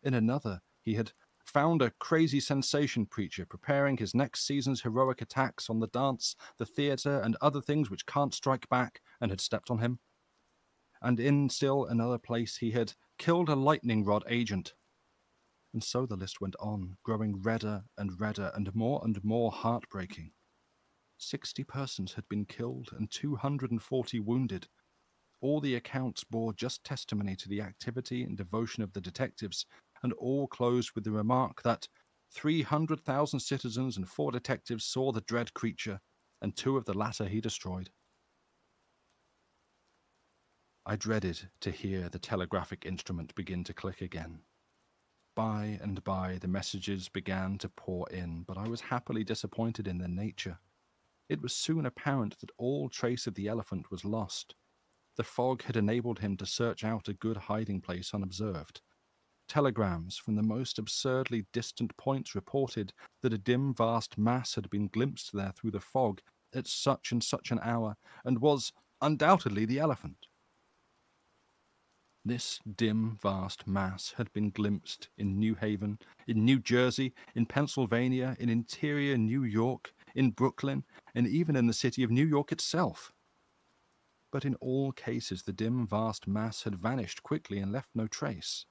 In another, he had found a crazy sensation preacher preparing his next season's heroic attacks on the dance, the theatre, and other things which can't strike back, and had stepped on him. And in still another place he had killed a lightning rod agent. And so the list went on, growing redder and more heartbreaking. 60 persons had been killed and 240 wounded. All the accounts bore just testimony to the activity and devotion of the detectives, and all closed with the remark that 300,000 citizens and 4 detectives saw the dread creature, and 2 of the latter he destroyed. I dreaded to hear the telegraphic instrument begin to click again. By and by the messages began to pour in, but I was happily disappointed in their nature. It was soon apparent that all trace of the elephant was lost. The fog had enabled him to search out a good hiding place unobserved. Telegrams from the most absurdly distant points reported that a dim, vast mass had been glimpsed there through the fog at such and such an hour, and was undoubtedly the elephant. This dim, vast mass had been glimpsed in New Haven, in New Jersey, in Pennsylvania, in interior New York, in Brooklyn, and even in the city of New York itself. But in all cases the dim, vast mass had vanished quickly and left no trace.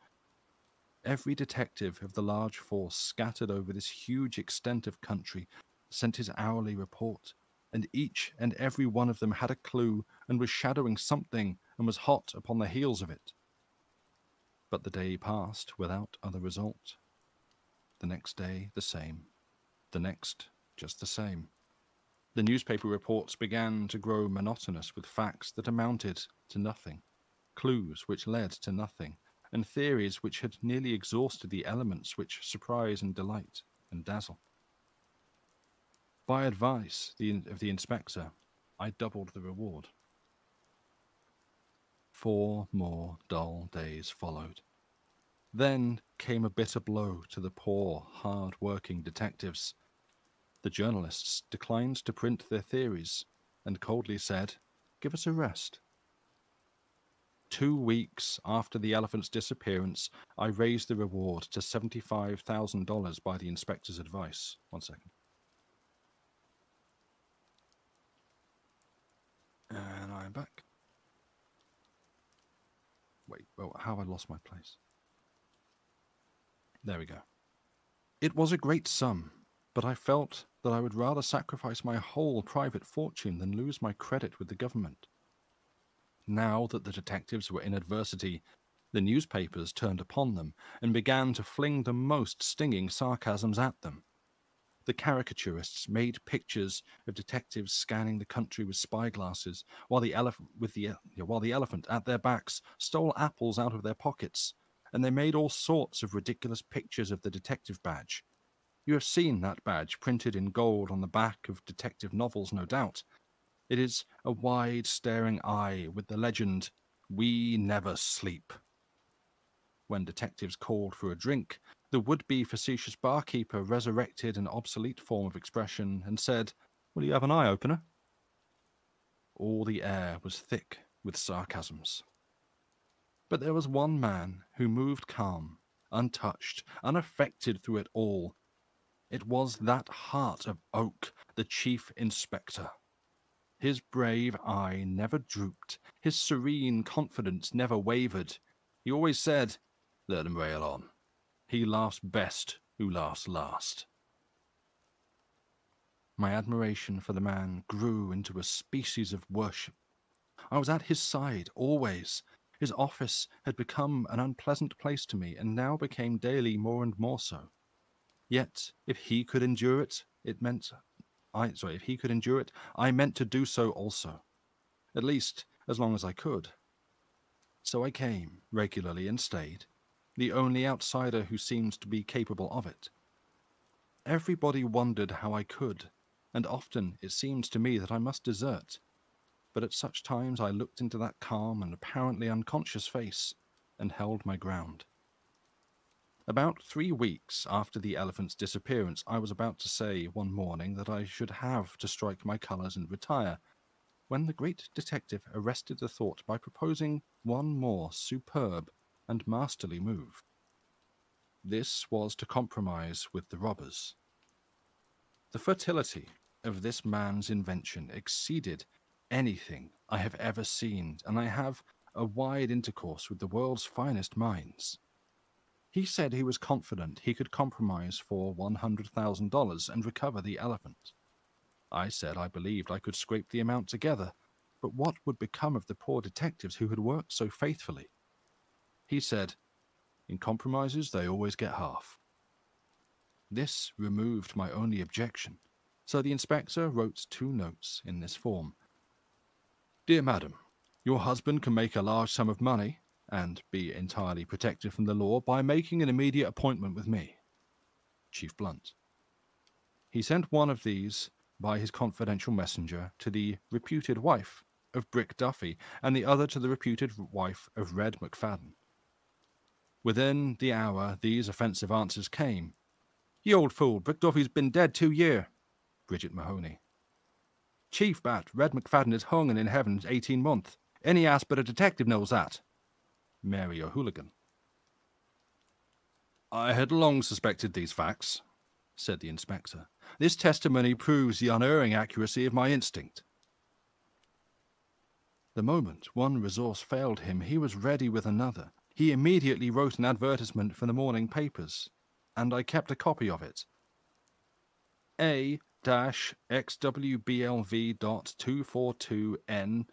Every detective of the large force scattered over this huge extent of country sent his hourly report, and each and every one of them had a clue and was shadowing something and was hot upon the heels of it. But the day passed without other result. The next day, the same. The next, just the same. The newspaper reports began to grow monotonous with facts that amounted to nothing, clues which led to nothing, and theories which had nearly exhausted the elements which surprise and delight and dazzle. By advice of the inspector, I doubled the reward. 4 more dull days followed. Then came a bitter blow to the poor, hard-working detectives. The journalists declined to print their theories and coldly said, "Give us a rest." 2 weeks after the elephant's disappearance, I raised the reward to $75,000 by the inspector's advice. 1 second. And I'm back. Wait, well, how have I lost my place? There we go. It was a great sum, but I felt that I would rather sacrifice my whole private fortune than lose my credit with the government. Now that the detectives were in adversity, the newspapers turned upon them and began to fling the most stinging sarcasms at them. The caricaturists made pictures of detectives scanning the country with spyglasses, while the elephant at their backs stole apples out of their pockets, and they made all sorts of ridiculous pictures of the detective badge. You have seen that badge printed in gold on the back of detective novels, no doubt. It is a wide, staring eye with the legend, "We never sleep." When detectives called for a drink, the would-be facetious barkeeper resurrected an obsolete form of expression and said, "Will you have an eye-opener?" All the air was thick with sarcasms. But there was one man who moved calm, untouched, unaffected through it all. It was that heart of oak, the chief inspector. His brave eye never drooped. His serene confidence never wavered. He always said, "Let him rail on. He laughs best who laughs last." My admiration for the man grew into a species of worship. I was at his side, always. His office had become an unpleasant place to me, and now became daily more and more so. Yet, if he could endure it, I meant to do so also. At least, as long as I could. So I came regularly and stayed, the only outsider who seemed to be capable of it. Everybody wondered how I could, and often it seemed to me that I must desert. But at such times I looked into that calm and apparently unconscious face and held my ground. About 3 weeks after the elephant's disappearance, I was about to say one morning that I should have to strike my colours and retire, when the great detective arrested the thought by proposing one more superb and masterly move. This was to compromise with the robbers. The fertility of this man's invention exceeded anything I have ever seen, and I have a wide intercourse with the world's finest minds. He said he was confident he could compromise for $100,000 and recover the elephant. I said I believed I could scrape the amount together, but what would become of the poor detectives who had worked so faithfully? He said, "In compromises they always get half." This removed my only objection, so the inspector wrote 2 notes in this form. "Dear Madam, your husband can make a large sum of money and be entirely protected from the law by making an immediate appointment with me, Chief Blunt." He sent one of these by his confidential messenger to the reputed wife of Brick Duffy and the other to the reputed wife of Red McFadden. Within the hour these offensive answers came. "Ye old fool, Brick Duffy's been dead 2 year, Bridget Mahoney. Chief Bat, Red McFadden is hung and in heaven 18 month. Any ass but a detective knows that, Mary O'Hooligan. "I had long suspected these facts," said the inspector. "This testimony proves the unerring accuracy of my instinct." The moment one resource failed him, he was ready with another. He immediately wrote an advertisement for the morning papers, and I kept a copy of it. A-XWBLV.242N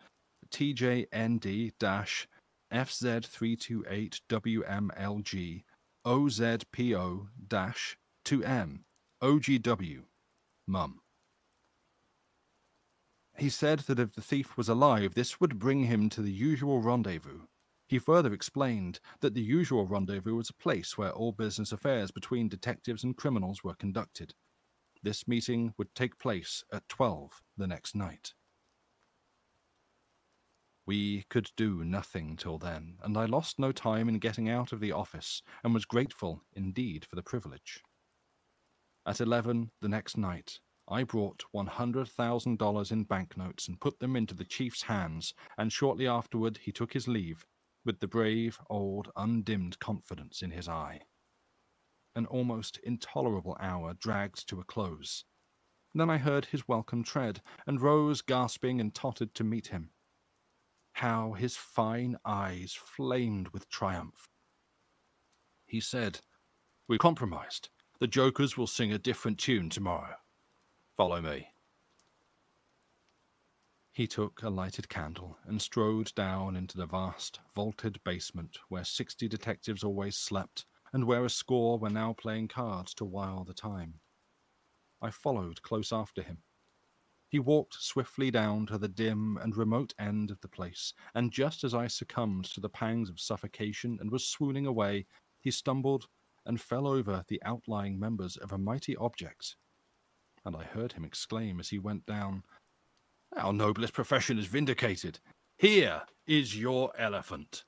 TJND-FZ328WMLG OZPO-2M OGW Mum. He said that if the thief was alive, this would bring him to the usual rendezvous. He further explained that the usual rendezvous was a place where all business affairs between detectives and criminals were conducted. This meeting would take place at 12 the next night. We could do nothing till then, and I lost no time in getting out of the office, and was grateful indeed for the privilege. At 11 the next night, I brought $100,000 in banknotes and put them into the chief's hands, and shortly afterward he took his leave, with the brave, old, undimmed confidence in his eye. An almost intolerable hour dragged to a close. Then I heard his welcome tread, and rose gasping and tottered to meet him. How his fine eyes flamed with triumph. He said, "We've compromised. The jokers will sing a different tune tomorrow. Follow me." He took a lighted candle and strode down into the vast, vaulted basement where 60 detectives always slept, and where a score were now playing cards to while the time. I followed close after him. He walked swiftly down to the dim and remote end of the place, and just as I succumbed to the pangs of suffocation and was swooning away, he stumbled and fell over the outlying members of a mighty object. And I heard him exclaim as he went down, "Our noblest profession is vindicated. Here is your elephant."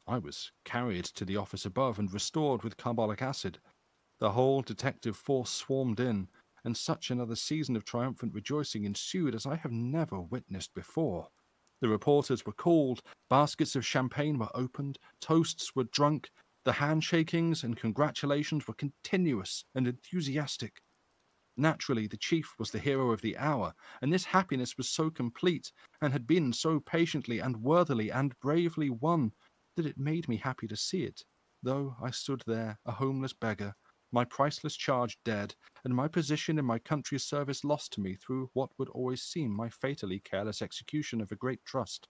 I was carried to the office above and restored with carbolic acid. The whole detective force swarmed in, and such another season of triumphant rejoicing ensued as I have never witnessed before. The reporters were called, baskets of champagne were opened, toasts were drunk, the handshakings and congratulations were continuous and enthusiastic. Naturally, the chief was the hero of the hour, and this happiness was so complete, and had been so patiently and worthily and bravely won, that it made me happy to see it, though I stood there, a homeless beggar, my priceless charge dead, and my position in my country's service lost to me through what would always seem my fatally careless execution of a great trust.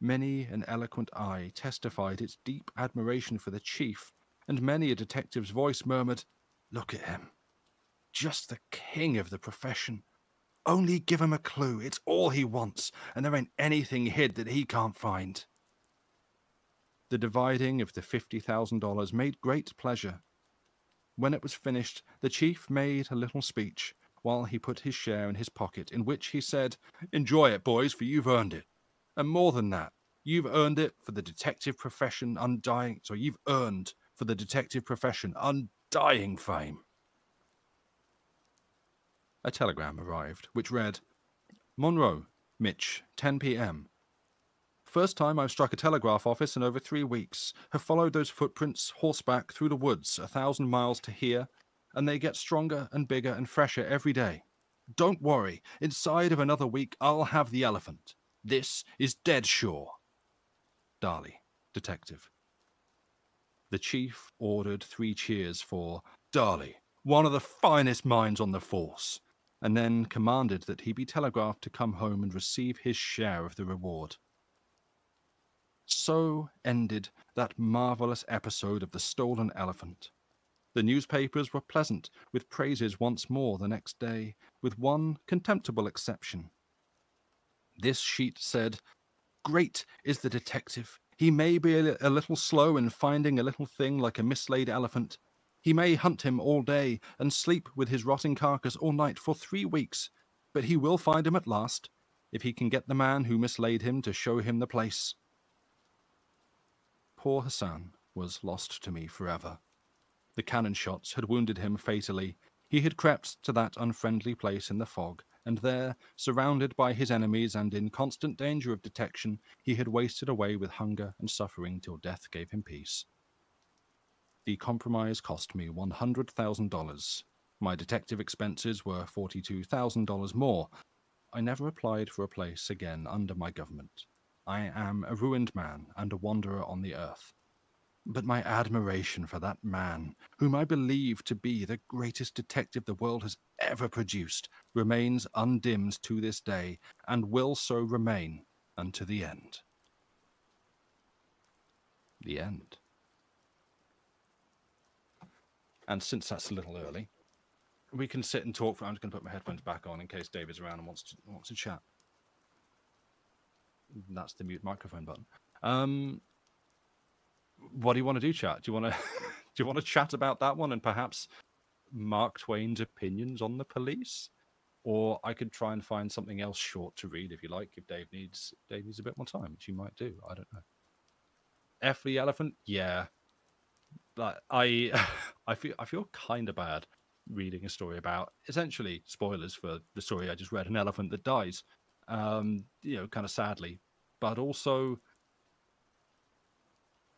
Many an eloquent eye testified its deep admiration for the chief, and many a detective's voice murmured, "Look at him. Just the king of the profession. Only give him a clue. It's all he wants, and there ain't anything hid that he can't find." The dividing of the $50,000 made great pleasure. When it was finished, the chief made a little speech, while he put his share in his pocket, in which he said, "Enjoy it, boys, for you've earned it. And more than that, you've earned it for the detective profession undying... So you've earned for the detective profession undying fame." A telegram arrived, which read, "Monroe, Mitch, 10 p.m. First time I've struck a telegraph office in over 3 weeks. Have followed those footprints horseback through the woods 1,000 miles to here, and they get stronger and bigger and fresher every day. Don't worry, inside of another week I'll have the elephant. This is dead sure. Darley, Detective." The chief ordered 3 cheers for Darley, one of the finest minds on the force, and then commanded that he be telegraphed to come home and receive his share of the reward. So ended that marvelous episode of the stolen elephant. The newspapers were pleasant with praises once more the next day, with one contemptible exception. This sheet said, "Great is the detective. He may be a little slow in finding a little thing like a mislaid elephant. He may hunt him all day and sleep with his rotting carcass all night for 3 weeks, but he will find him at last, if he can get the man who mislaid him to show him the place." Poor Hassan was lost to me forever. The cannon shots had wounded him fatally. He had crept to that unfriendly place in the fog, and there, surrounded by his enemies and in constant danger of detection, he had wasted away with hunger and suffering till death gave him peace. The compromise cost me $100,000. My detective expenses were $42,000 more. I never applied for a place again under my government. I am a ruined man and a wanderer on the earth. But my admiration for that man, whom I believe to be the greatest detective the world has ever produced, remains undimmed to this day, and will so remain unto the end. The end. And since that's a little early, we can sit and talk. I'm just going to put my headphones back on in case David's around and wants to chat. That's the mute microphone button. What do you want to do, chat? Do you want to chat about that one and perhaps Mark Twain's opinions on the police? Or I could try and find something else short to read if you like, if Dave needs a bit more time, which he might do. I don't know. F the elephant? Yeah. But I feel kind of bad reading a story about, essentially, spoilers for the story I just read, an elephant that dies. Kind of sadly. But also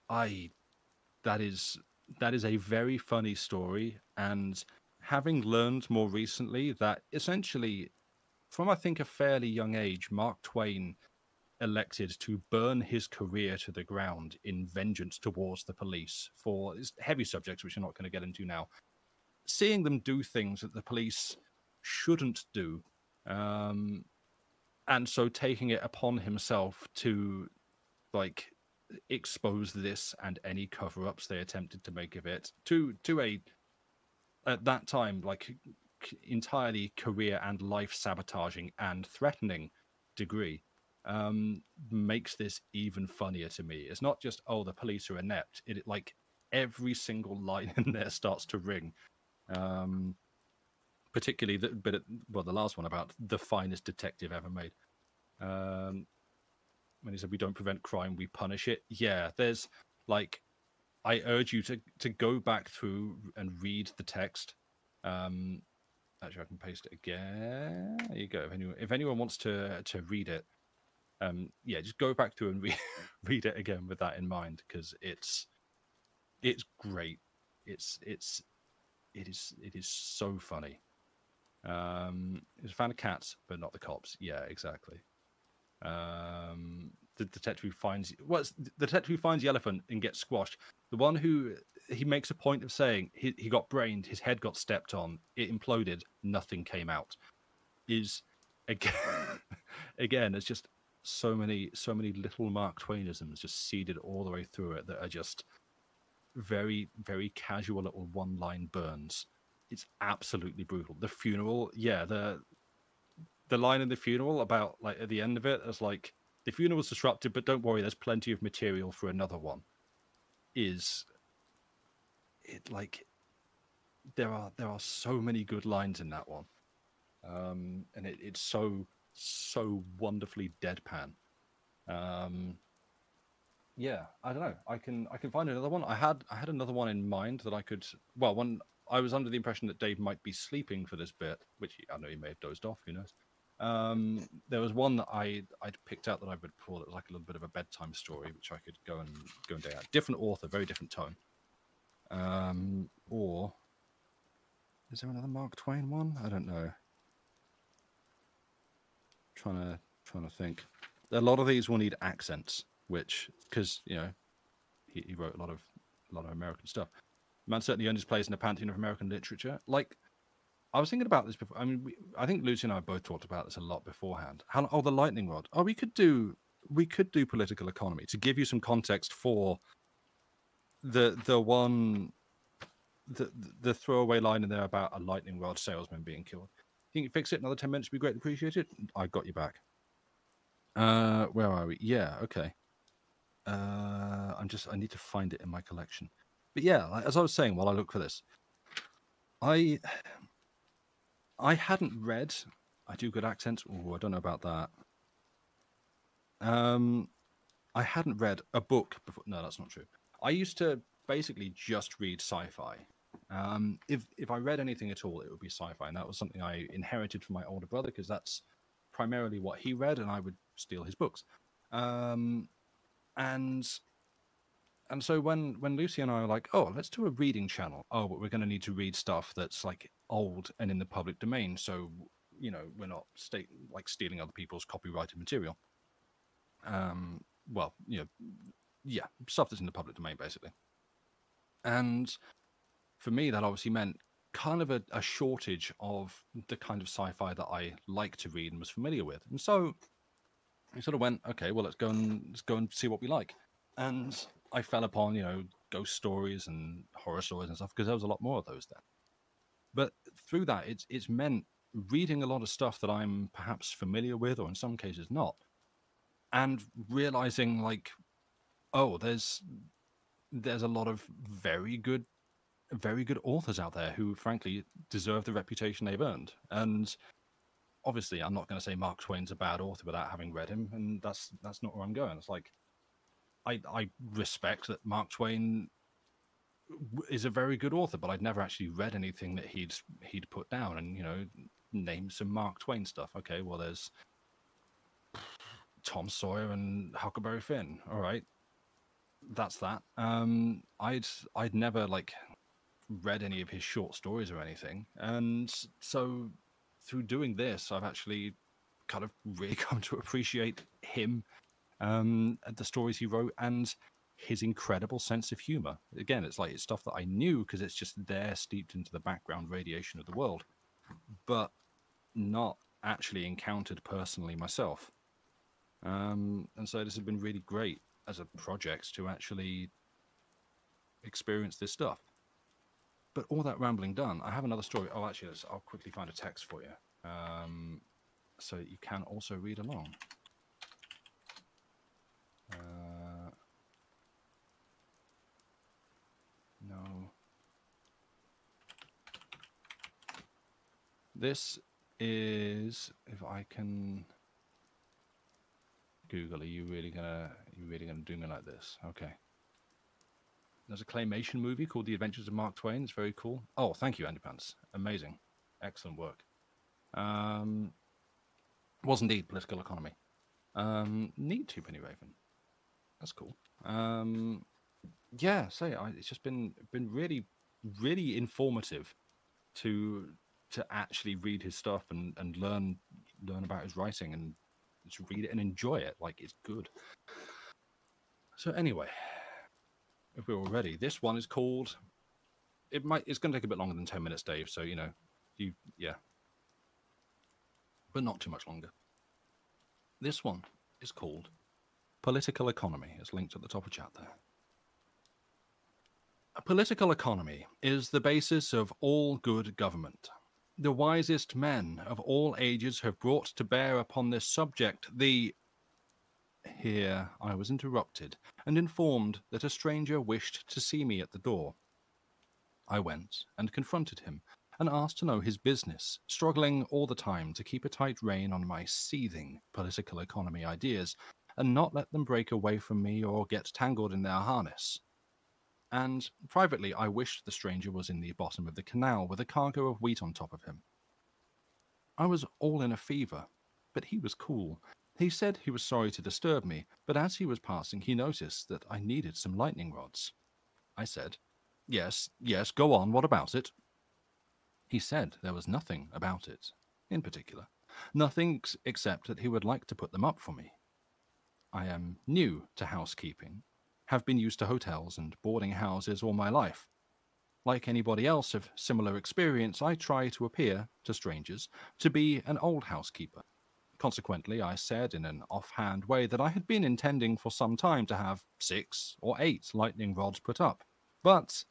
that is a very funny story, and having learned more recently that essentially from I think a fairly young age, Mark Twain elected to burn his career to the ground in vengeance towards the police for heavy subjects which I'm not going to get into now, seeing them do things that the police shouldn't do, and so taking it upon himself to expose this and any cover-ups they attempted to make of it to a, at that time, entirely career and life sabotaging and threatening degree, makes this even funnier to me. It's not just, oh, the police are inept. It every single line in there starts to ring. Particularly the last one about the finest detective ever made. When he said, "We don't prevent crime, we punish it." Yeah, there's I urge you to go back through and read the text. Actually, I can paste it again. There you go. If anyone wants to read it, just go back through and read it again with that in mind, because it's great. It's it is so funny. He's a fan of cats, but not the cops. Yeah, exactly. The detective finds the elephant and gets squashed. The one who he makes a point of saying he got brained, his head got stepped on, it imploded, nothing came out. Is again, again, it's just so many little Mark Twainisms just seeded all the way through it that are just very, very casual little one-line burns. It's absolutely brutal. The funeral, yeah, the line in the funeral about like at the end of it is like the funeral was disrupted, but don't worry, there's plenty of material for another one. Is it like there are so many good lines in that one, and it's so wonderfully deadpan. Yeah, I don't know. I can find another one. I had another one in mind that I could. Well, one I was under the impression that Dave might be sleeping for this bit, which I know he may have dozed off. Who knows? There was one that I'd picked out that I would pull. It was like a little bit of a bedtime story, which I could go and day out. Different author, very different tone. Or is there another Mark Twain one? I don't know. Trying to think. A lot of these will need accents, which because he wrote a lot of American stuff. Man certainly earned his place in the pantheon of American literature. Like, I was thinking about this before. I mean, I think Lucy and I both talked about this a lot beforehand. The lightning rod. Oh, we could do political economy to give you some context for the throwaway line in there about a lightning rod salesman being killed. Think you fix it? Another 10 minutes would be greatly appreciated. I got you back. Where are we? Yeah, okay. I need to find it in my collection. But yeah, as I was saying while I look for this, I hadn't read. I do good accents. Oh, I don't know about that. I hadn't read a book before. No, that's not true. I used to basically just read sci-fi. If I read anything at all, it would be sci-fi, and that was something I inherited from my older brother because that's primarily what he read, and I would steal his books. And so when Lucy and I were like, oh, let's do a reading channel. Oh, but we're going to need to read stuff that's like old and in the public domain, so we're not stealing other people's copyrighted material. Well, yeah, stuff that's in the public domain, basically. And for me, that obviously meant kind of a shortage of the kind of sci-fi that I like to read and was familiar with. And so I sort of went, okay, well, let's go and see what we like. And I fell upon, ghost stories and horror stories and stuff because there was a lot more of those then. But through that, it's meant reading a lot of stuff that I'm perhaps familiar with, or in some cases not, and realizing like, oh, there's a lot of very good authors out there who, frankly, deserve the reputation they've earned. And obviously, I'm not going to say Mark Twain's a bad author without having read him, and that's not where I'm going. It's like I respect that Mark Twain is a very good author, but I'd never actually read anything that he'd put down. And name some Mark Twain stuff. Okay, well, there's Tom Sawyer and Huckleberry Finn. All right, that's that. I'd never read any of his short stories or anything, and so through doing this, I've actually kind of really come to appreciate him, the stories he wrote, and his incredible sense of humor. Again, it's stuff that I knew because it's just there, steeped into the background radiation of the world, but not actually encountered personally myself. And so this has been really great as a project to actually experience this stuff. But all that rambling done, I have another story. Oh, actually, I'll quickly find a text for you, so you can also read along. No. This is, if I can Google, are you really gonna do me like this? Okay. There's a claymation movie called The Adventures of Mark Twain. It's very cool. Oh, thank you, Andy Pants. Amazing. Excellent work. Was indeed political economy. Neat, Two Penny Raven. That's cool. Yeah, it's just been really, really informative to actually read his stuff and learn about his writing and to read it and enjoy it. Like, it's good. So anyway, if we're all ready, this one is called. It's going to take a bit longer than 10 minutes, Dave. So but not too much longer. This one is called Political Economy. It's linked at the top of chat there. A political economy is the basis of all good government. The wisest men of all ages have brought to bear upon this subject the... Here I was interrupted and informed that a stranger wished to see me at the door. I went and confronted him and asked to know his business, struggling all the time to keep a tight rein on my seething political economy ideas and not let them break away from me or get tangled in their harness. And privately, I wished the stranger was in the bottom of the canal with a cargo of wheat on top of him. I was all in a fever, but he was cool. He said he was sorry to disturb me, but as he was passing, he noticed that I needed some lightning rods. I said, Yes, go on, what about it? He said there was nothing about it, in particular. Nothing except that he would like to put them up for me. I am new to housekeeping, have been used to hotels and boarding houses all my life. Like anybody else of similar experience, I try to appear, to strangers, to be an old housekeeper. Consequently, I said in an offhand way that I had been intending for some time to have 6 or 8 lightning rods put up. But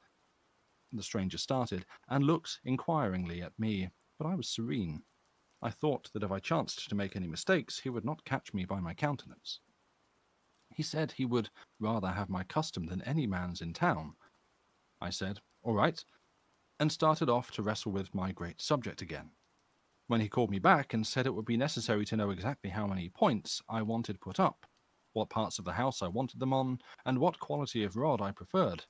the stranger started and looked inquiringly at me, but I was serene. I thought that if I chanced to make any mistakes, he would not catch me by my countenance. He said he would rather have my custom than any man's in town. I said, all right, and started off to wrestle with my great subject again. When he called me back and said it would be necessary to know exactly how many points I wanted put up, what parts of the house I wanted them on, and what quality of rod I preferred.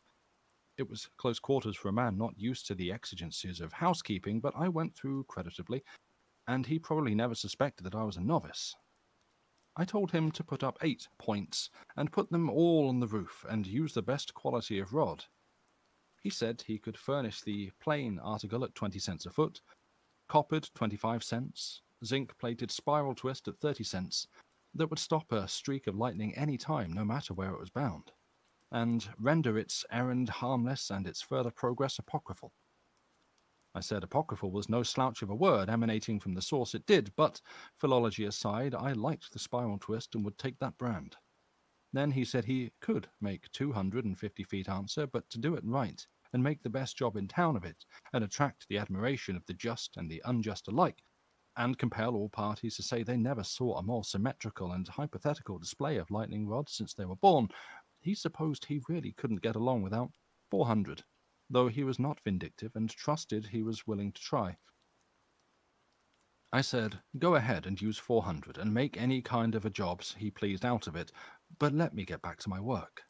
It was close quarters for a man not used to the exigencies of housekeeping, but I went through creditably, and he probably never suspected that I was a novice. I told him to put up 8 points and put them all on the roof and use the best quality of rod. He said he could furnish the plain article at 20 cents a foot, coppered 25 cents, zinc-plated spiral twist at 30 cents, that would stop a streak of lightning any time, no matter where it was bound, and render its errand harmless and its further progress apocryphal. I said apocryphal was no slouch of a word emanating from the source it did, but, philology aside, I liked the spiral twist and would take that brand. Then he said he could make 250 feet answer, but to do it right, and make the best job in town of it, and attract the admiration of the just and the unjust alike, and compel all parties to say they never saw a more symmetrical and hypothetical display of lightning rods since they were born, he supposed he really couldn't get along without 400, though he was not vindictive and trusted he was willing to try. I said, go ahead and use 400 and make any kind of a job he pleased out of it, but let me get back to my work.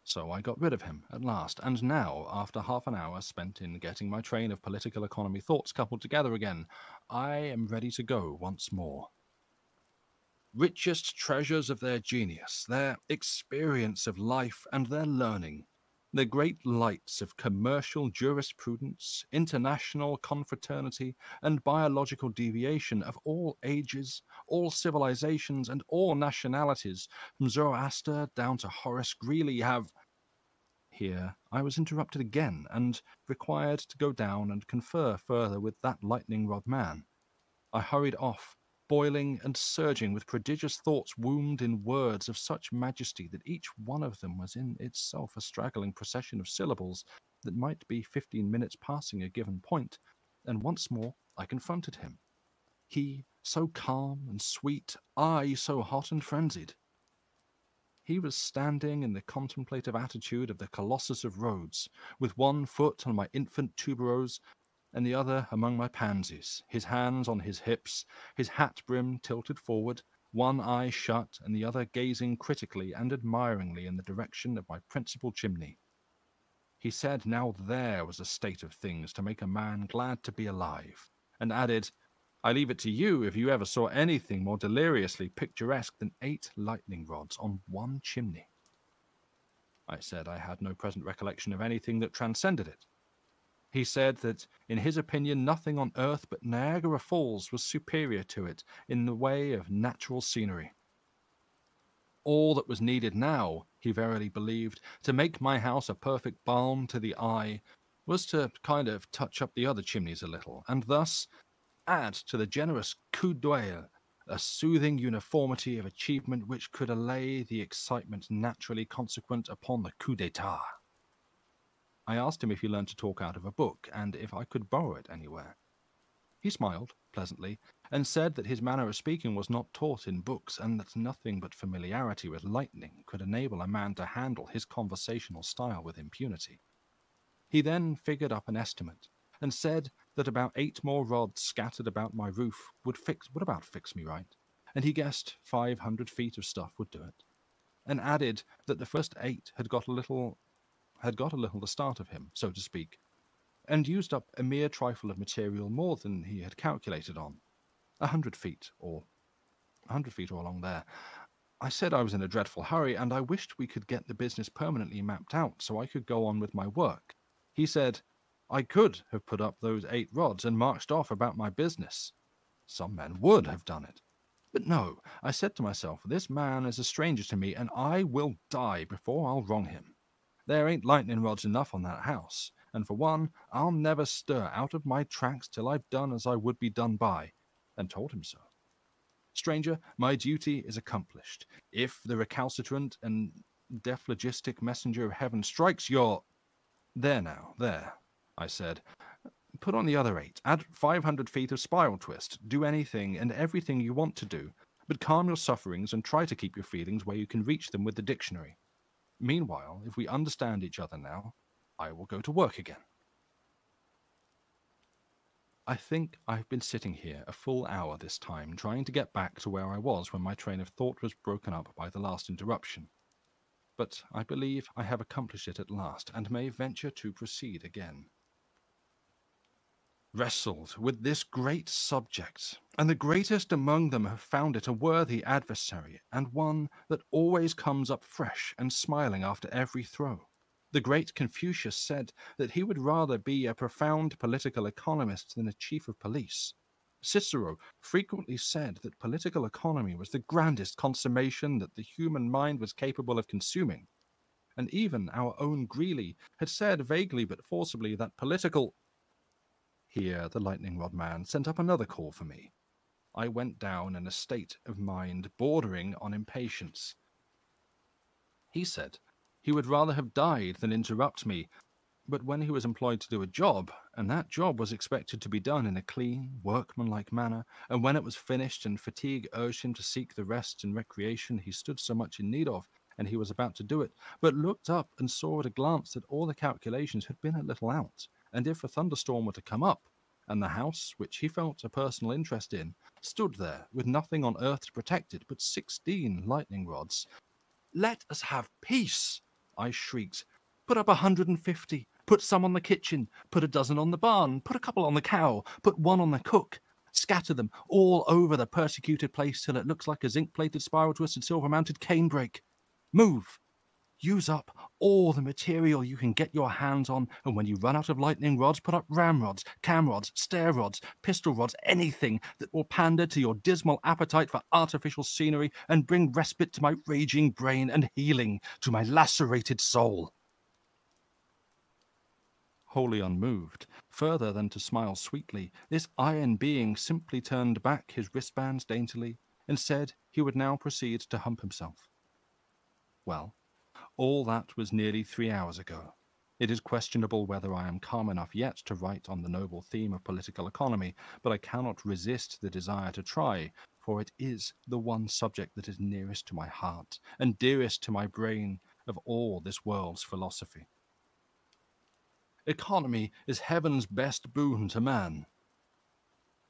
So I got rid of him at last, and now, after half an hour spent in getting my train of political economy thoughts coupled together again, I am ready to go once more. Richest treasures of their genius, their experience of life and their learning, the great lights of commercial jurisprudence, international confraternity, and biological deviation of all ages, all civilizations, and all nationalities, from Zoroaster down to Horace Greeley have... Here I was interrupted again, and required to go down and confer further with that lightning rod man. I hurried off, boiling and surging with prodigious thoughts wombed in words of such majesty that each one of them was in itself a straggling procession of syllables that might be 15 minutes passing a given point, and once more I confronted him. He so calm and sweet, I so hot and frenzied. He was standing in the contemplative attitude of the Colossus of Rhodes, with one foot on my infant tuberose, and the other among my pansies, his hands on his hips, his hat brim tilted forward, one eye shut and the other gazing critically and admiringly in the direction of my principal chimney. He said now there was a state of things to make a man glad to be alive, and added, I leave it to you if you ever saw anything more deliriously picturesque than 8 lightning rods on one chimney. I said I had no present recollection of anything that transcended it. He said that, in his opinion, nothing on earth but Niagara Falls was superior to it in the way of natural scenery. All that was needed now, he verily believed, to make my house a perfect balm to the eye, was to kind of touch up the other chimneys a little, and thus add to the generous coup d'oeil a soothing uniformity of achievement which could allay the excitement naturally consequent upon the coup d'etat. I asked him if he learned to talk out of a book, and if I could borrow it anywhere. He smiled pleasantly, and said that his manner of speaking was not taught in books, and that nothing but familiarity with lightning could enable a man to handle his conversational style with impunity. He then figured up an estimate, and said that about 8 more rods scattered about my roof would about fix me right, and he guessed 500 feet of stuff would do it, and added that the first 8 had got a little the start of him, so to speak, and used up a mere trifle of material more than he had calculated on, 100 feet or along there. I said I was in a dreadful hurry, and I wished we could get the business permanently mapped out so I could go on with my work. He said I could have put up those 8 rods and marched off about my business. Some men would have done it. But no, I said to myself, this man is a stranger to me, and I will die before I'll wrong him. There ain't lightning rods enough on that house, and for one, I'll never stir out of my tracks till I've done as I would be done by, and told him so. Stranger, my duty is accomplished. If the recalcitrant and dephlogistic messenger of heaven strikes your... There now, there, I said. Put on the other 8, add 500 feet of spiral twist, do anything and everything you want to do, but calm your sufferings and try to keep your feelings where you can reach them with the dictionary. Meanwhile, if we understand each other now, I will go to work again. I think I've been sitting here a full hour this time, trying to get back to where I was when my train of thought was broken up by the last interruption. But I believe I have accomplished it at last, and may venture to proceed again. Wrestled with this great subject, and the greatest among them have found it a worthy adversary, and one that always comes up fresh and smiling after every throw. The great Confucius said that he would rather be a profound political economist than a chief of police. Cicero frequently said that political economy was the grandest consummation that the human mind was capable of consuming. And even our own Greeley had said vaguely but forcibly that political... Here the lightning rod man sent up another call for me. I went down in a state of mind bordering on impatience. He said he would rather have died than interrupt me, but when he was employed to do a job, and that job was expected to be done in a clean, workmanlike manner, and when it was finished and fatigue urged him to seek the rest and recreation he stood so much in need of, and he was about to do it, but looked up and saw at a glance that all the calculations had been a little out, and if a thunderstorm were to come up, and the house, which he felt a personal interest in, stood there with nothing on earth to protect it but 16 lightning rods. "Let us have peace!" I shrieked. "Put up 150, put some on the kitchen, put a dozen on the barn, put a couple on the cow, put one on the cook. Scatter them all over the persecuted place till it looks like a zinc-plated spiral-twisted silver-mounted canebrake. Move! Use up all the material you can get your hands on, and when you run out of lightning rods, put up ramrods, camrods, stair rods, pistol rods, anything that will pander to your dismal appetite for artificial scenery and bring respite to my raging brain and healing to my lacerated soul." Wholly unmoved, further than to smile sweetly, this iron being simply turned back his wristbands daintily and said he would now proceed to hump himself. Well, all that was nearly 3 hours ago. It is questionable whether I am calm enough yet to write on the noble theme of political economy, but I cannot resist the desire to try, for it is the one subject that is nearest to my heart and dearest to my brain of all this world's philosophy. Economy is heaven's best boon to man.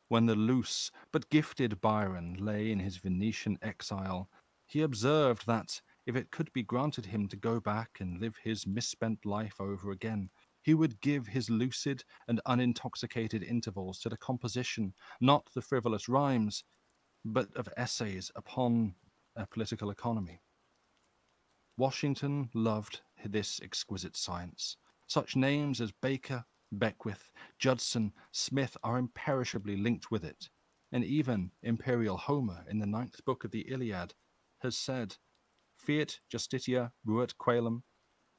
When the loose but gifted Byron lay in his Venetian exile, he observed that, if it could be granted him to go back and live his misspent life over again, he would give his lucid and unintoxicated intervals to the composition, not the frivolous rhymes, but of essays upon a political economy. Washington loved this exquisite science. Such names as Baker, Beckwith, Judson, Smith are imperishably linked with it, and even Imperial Homer in the 9th book of the Iliad has said, Fiat justitia ruat coelum,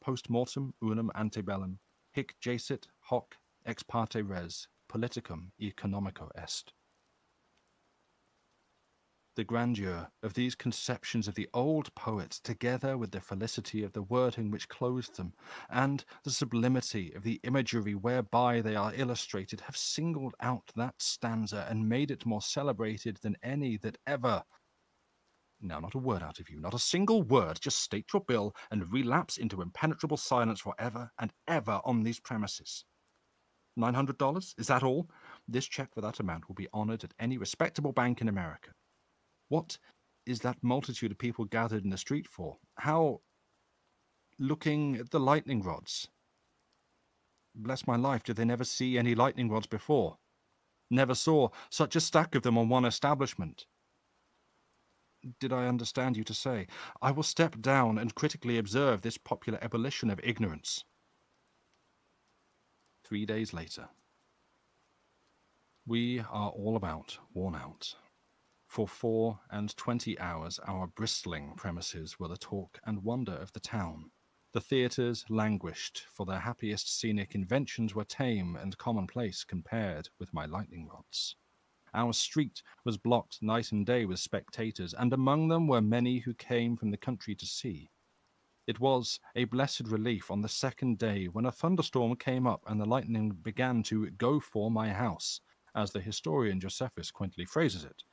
post mortem unum antebellum, hic jacet hoc ex parte res, politicum economico est. The grandeur of these conceptions of the old poets, together with the felicity of the wording which clothed them, and the sublimity of the imagery whereby they are illustrated, have singled out that stanza and made it more celebrated than any that ever... Now, not a word out of you, not a single word, just state your bill and relapse into impenetrable silence forever and ever on these premises. $900? Is that all? This check for that amount will be honored at any respectable bank in America. What is that multitude of people gathered in the street for? How? Looking at the lightning rods. Bless my life, did they never see any lightning rods before? Never saw such a stack of them on one establishment. Did I understand you to say, I will step down and critically observe this popular ebullition of ignorance? 3 days later. We are all about worn out. For 24 hours, our bristling premises were the talk and wonder of the town. The theatres languished, for their happiest scenic inventions were tame and commonplace compared with my lightning rods. Our street was blocked night and day with spectators, and among them were many who came from the country to see. It was a blessed relief on the second day when a thunderstorm came up and the lightning began to go for my house, as the historian Josephus quaintly phrases it.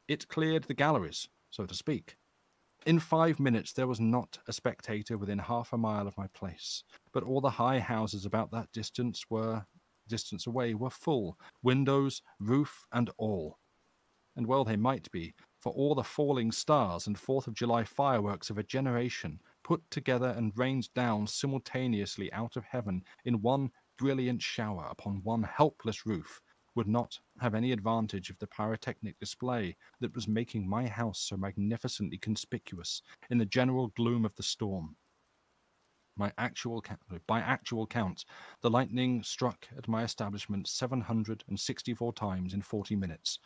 It cleared the galleries, so to speak. In 5 minutes there was not a spectator within half a mile of my place, but all the high houses about that distance away were full, windows, roof, and all. And well they might be, for all the falling stars and 4th of July fireworks of a generation put together and rained down simultaneously out of heaven in one brilliant shower upon one helpless roof, would not have any advantage of the pyrotechnic display that was making my house so magnificently conspicuous in the general gloom of the storm. By actual count, the lightning struck at my establishment 764 times in 40 minutes,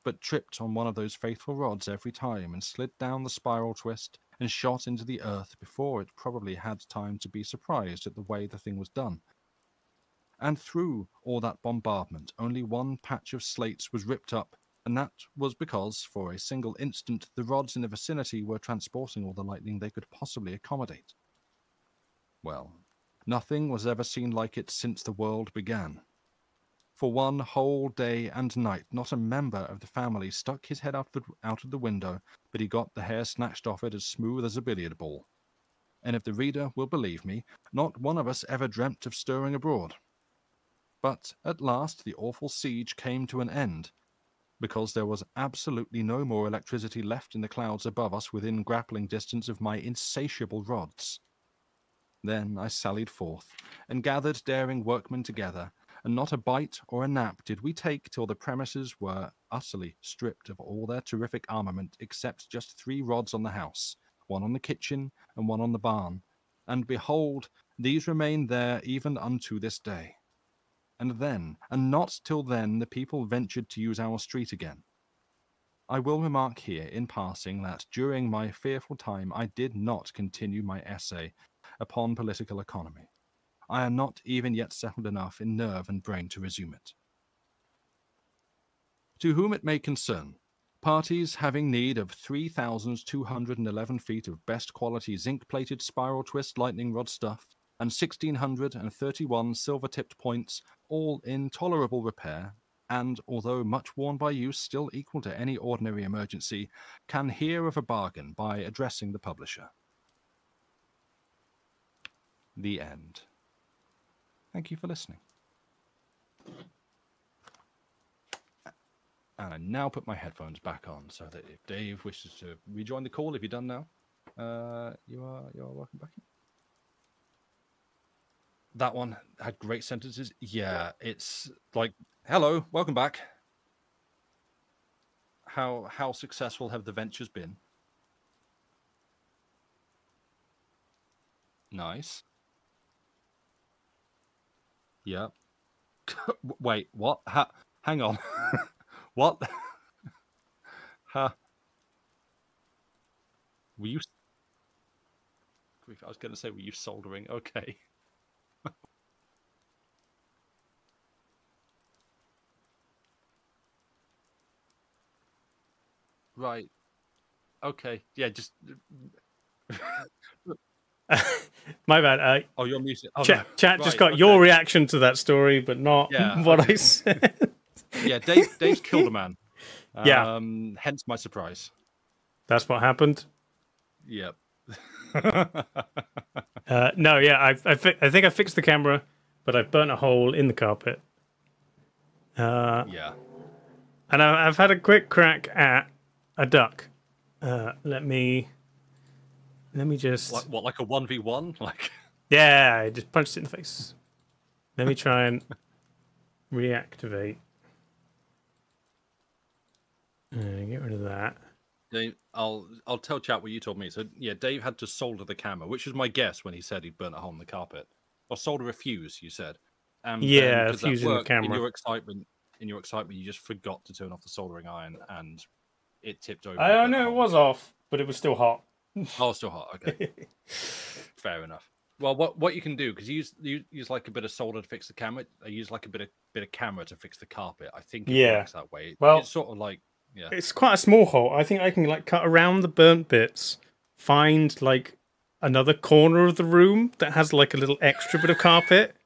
but tripped on one of those faithful rods every time and slid down the spiral twist and shot into the earth before it probably had time to be surprised at the way the thing was done. And through all that bombardment, only one patch of slates was ripped up, and that was because, for a single instant, the rods in the vicinity were transporting all the lightning they could possibly accommodate. Well, nothing was ever seen like it since the world began. For one whole day and night, not a member of the family stuck his head out of the window, but he got the hair snatched off it as smooth as a billiard ball. And if the reader will believe me, not one of us ever dreamt of stirring abroad. But at last the awful siege came to an end, because there was absolutely no more electricity left in the clouds above us within grappling distance of my insatiable rods. Then I sallied forth, and gathered daring workmen together, and not a bite or a nap did we take till the premises were utterly stripped of all their terrific armament, except just 3 rods on the house, 1 on the kitchen, and 1 on the barn. And behold, these remain there even unto this day. And then, and not till then, the people ventured to use our street again. I will remark here, in passing, that during my fearful time I did not continue my essay upon political economy. I am not even yet settled enough in nerve and brain to resume it. To whom it may concern, parties having need of 3,211 feet of best quality zinc-plated spiral twist lightning rod stuff, and 1,631 silver-tipped points, all in tolerable repair, and, although much worn by use, still equal to any ordinary emergency, can hear of a bargain by addressing the publisher. The end. Thank you for listening. And I now put my headphones back on so that if Dave wishes to rejoin the call, if you're done now, you are welcome back in. That one had great sentences. Yeah, it's like, hello, welcome back. How successful have the ventures been? Nice. Yeah. Wait, what? Hang on. What? Huh? Were you? I was going to say, were you soldering? Okay. Right. Okay. Yeah. Just. My bad. Oh, you're muted. Oh no. Chat just Right. got Okay. your reaction to that story, but not Yeah. what Okay. I said. Yeah. Dave's killed a man. Yeah. Hence my surprise. That's what happened. Yep. No, yeah, I think I fixed the camera, but I've burnt a hole in the carpet. Yeah. And I've had a quick crack at a duck. Let me just. Like a 1v1? Like. Yeah, I just punched it in the face. Let me try and reactivate. Get rid of that. Dave, I'll tell chat what you told me. So yeah, Dave had to solder the camera, which was my guess when he said he'd burnt a hole in the carpet, or solder a fuse. You said, and Yeah, because that fusing the worked, camera. in your excitement, you just forgot to turn off the soldering iron, and it tipped over. I don't know, it was off, but it was still hot. Oh, still hot. Okay, fair enough. Well, what you can do, because you use like a bit of solder to fix the camera. I use like a bit of camera to fix the carpet. I think it works that way. Well, it's sort of like. Yeah. It's quite a small hole. I think I can like cut around the burnt bits, find like another corner of the room that has like a little extra bit of carpet.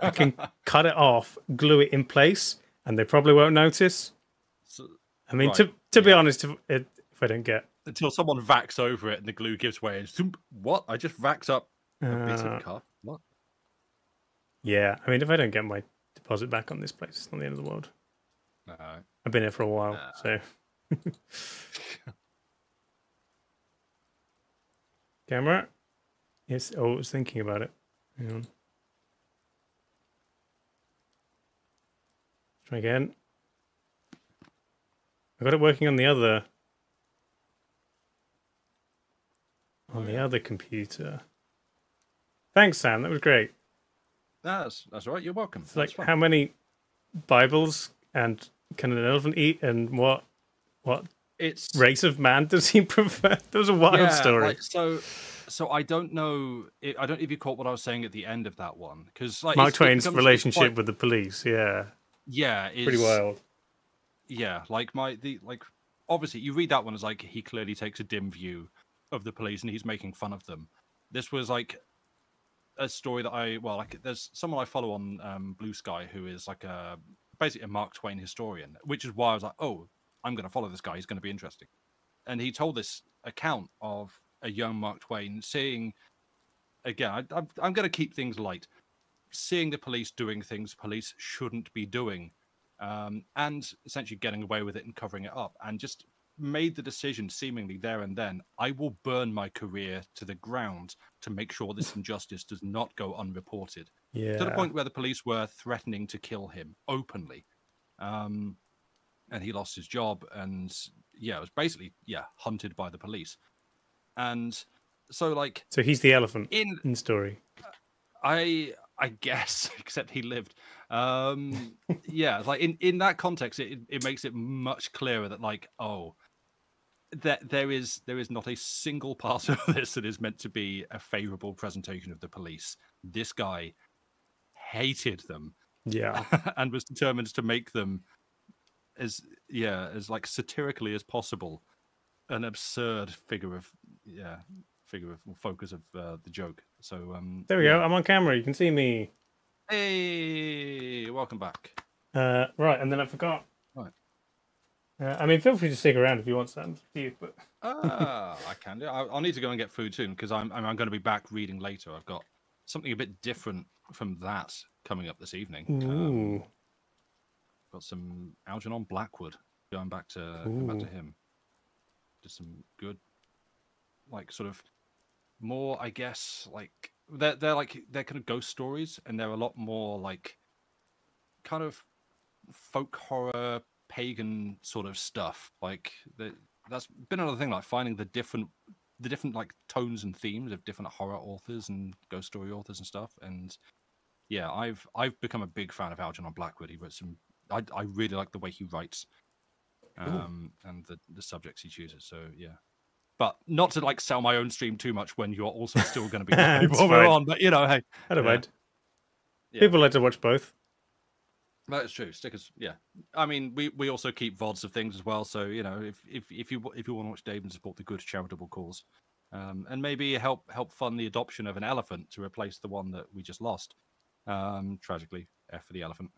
I can cut it off, glue it in place, and they probably won't notice. So, I mean, right. to be honest, if I don't get until someone vacs over it and the glue gives way and zoom, what? I just vaxed up a bit of car. What? Yeah, I mean, if I don't get my deposit back on this place, it's not the end of the world. I've been here for a while, so. Camera? Yes. Oh, I was thinking about it. Hang on. Try again. I got it working on the other. On the other computer. Thanks, Sam. That was great. That's all right. You're welcome. It's like fun. How many Bibles and can an elephant eat, and what race of man does he prefer? That was a wild story. Like, so I don't know. I don't know if you caught what I was saying at the end of that one, because like Mark Twain's relationship with the police. Yeah, pretty wild. Yeah, like obviously you read that one as like he clearly takes a dim view of the police and he's making fun of them. This was like a story that there's someone I follow on Blue Sky who is like basically a Mark Twain historian, which is why I was like, oh, I'm going to follow this guy. He's going to be interesting. And he told this account of a young Mark Twain seeing, again, I'm going to keep things light, seeing the police doing things police shouldn't be doing, and essentially getting away with it and covering it up, and just made the decision seemingly there and then, I will burn my career to the ground to make sure this injustice does not go unreported. Yeah. To the point where the police were threatening to kill him openly. And he lost his job and it was basically hunted by the police. And so he's the elephant in the story. I guess, except he lived. Like in that context, it makes it much clearer that that there is not a single part of this that is meant to be a favorable presentation of the police. This guy hated them, and was determined to make them as satirically as possible an absurd figure of focus of the joke. So there we go. I'm on camera. You can see me. Hey, welcome back. Right, and then I forgot. Right. I mean, feel free to stick around if you want some. But I can do. I'll need to go and get food soon because I'm going to be back reading later. I've got something a bit different from that coming up this evening. Ooh. Got some Algernon Blackwood going back to him. Just some good, sort of more, I guess, they're kind of ghost stories, and they're a lot more kind of folk horror, pagan sort of stuff. That's been another thing, finding the different tones and themes of different horror authors and ghost story authors and stuff. And yeah, I've become a big fan of Algernon Blackwood. He wrote some. I really like the way he writes, and the subjects he chooses. So yeah, but not to like sell my own stream too much when you're also still going to be live It's while we're fine. on. But you know, hey, I don't mind. yeah. People like to watch both. That's true. Stickers, yeah. I mean, we also keep VODs of things as well. So you know, if you want to watch Dave and support the good charitable cause, and maybe help fund the adoption of an elephant to replace the one that we just lost, tragically, F for the elephant.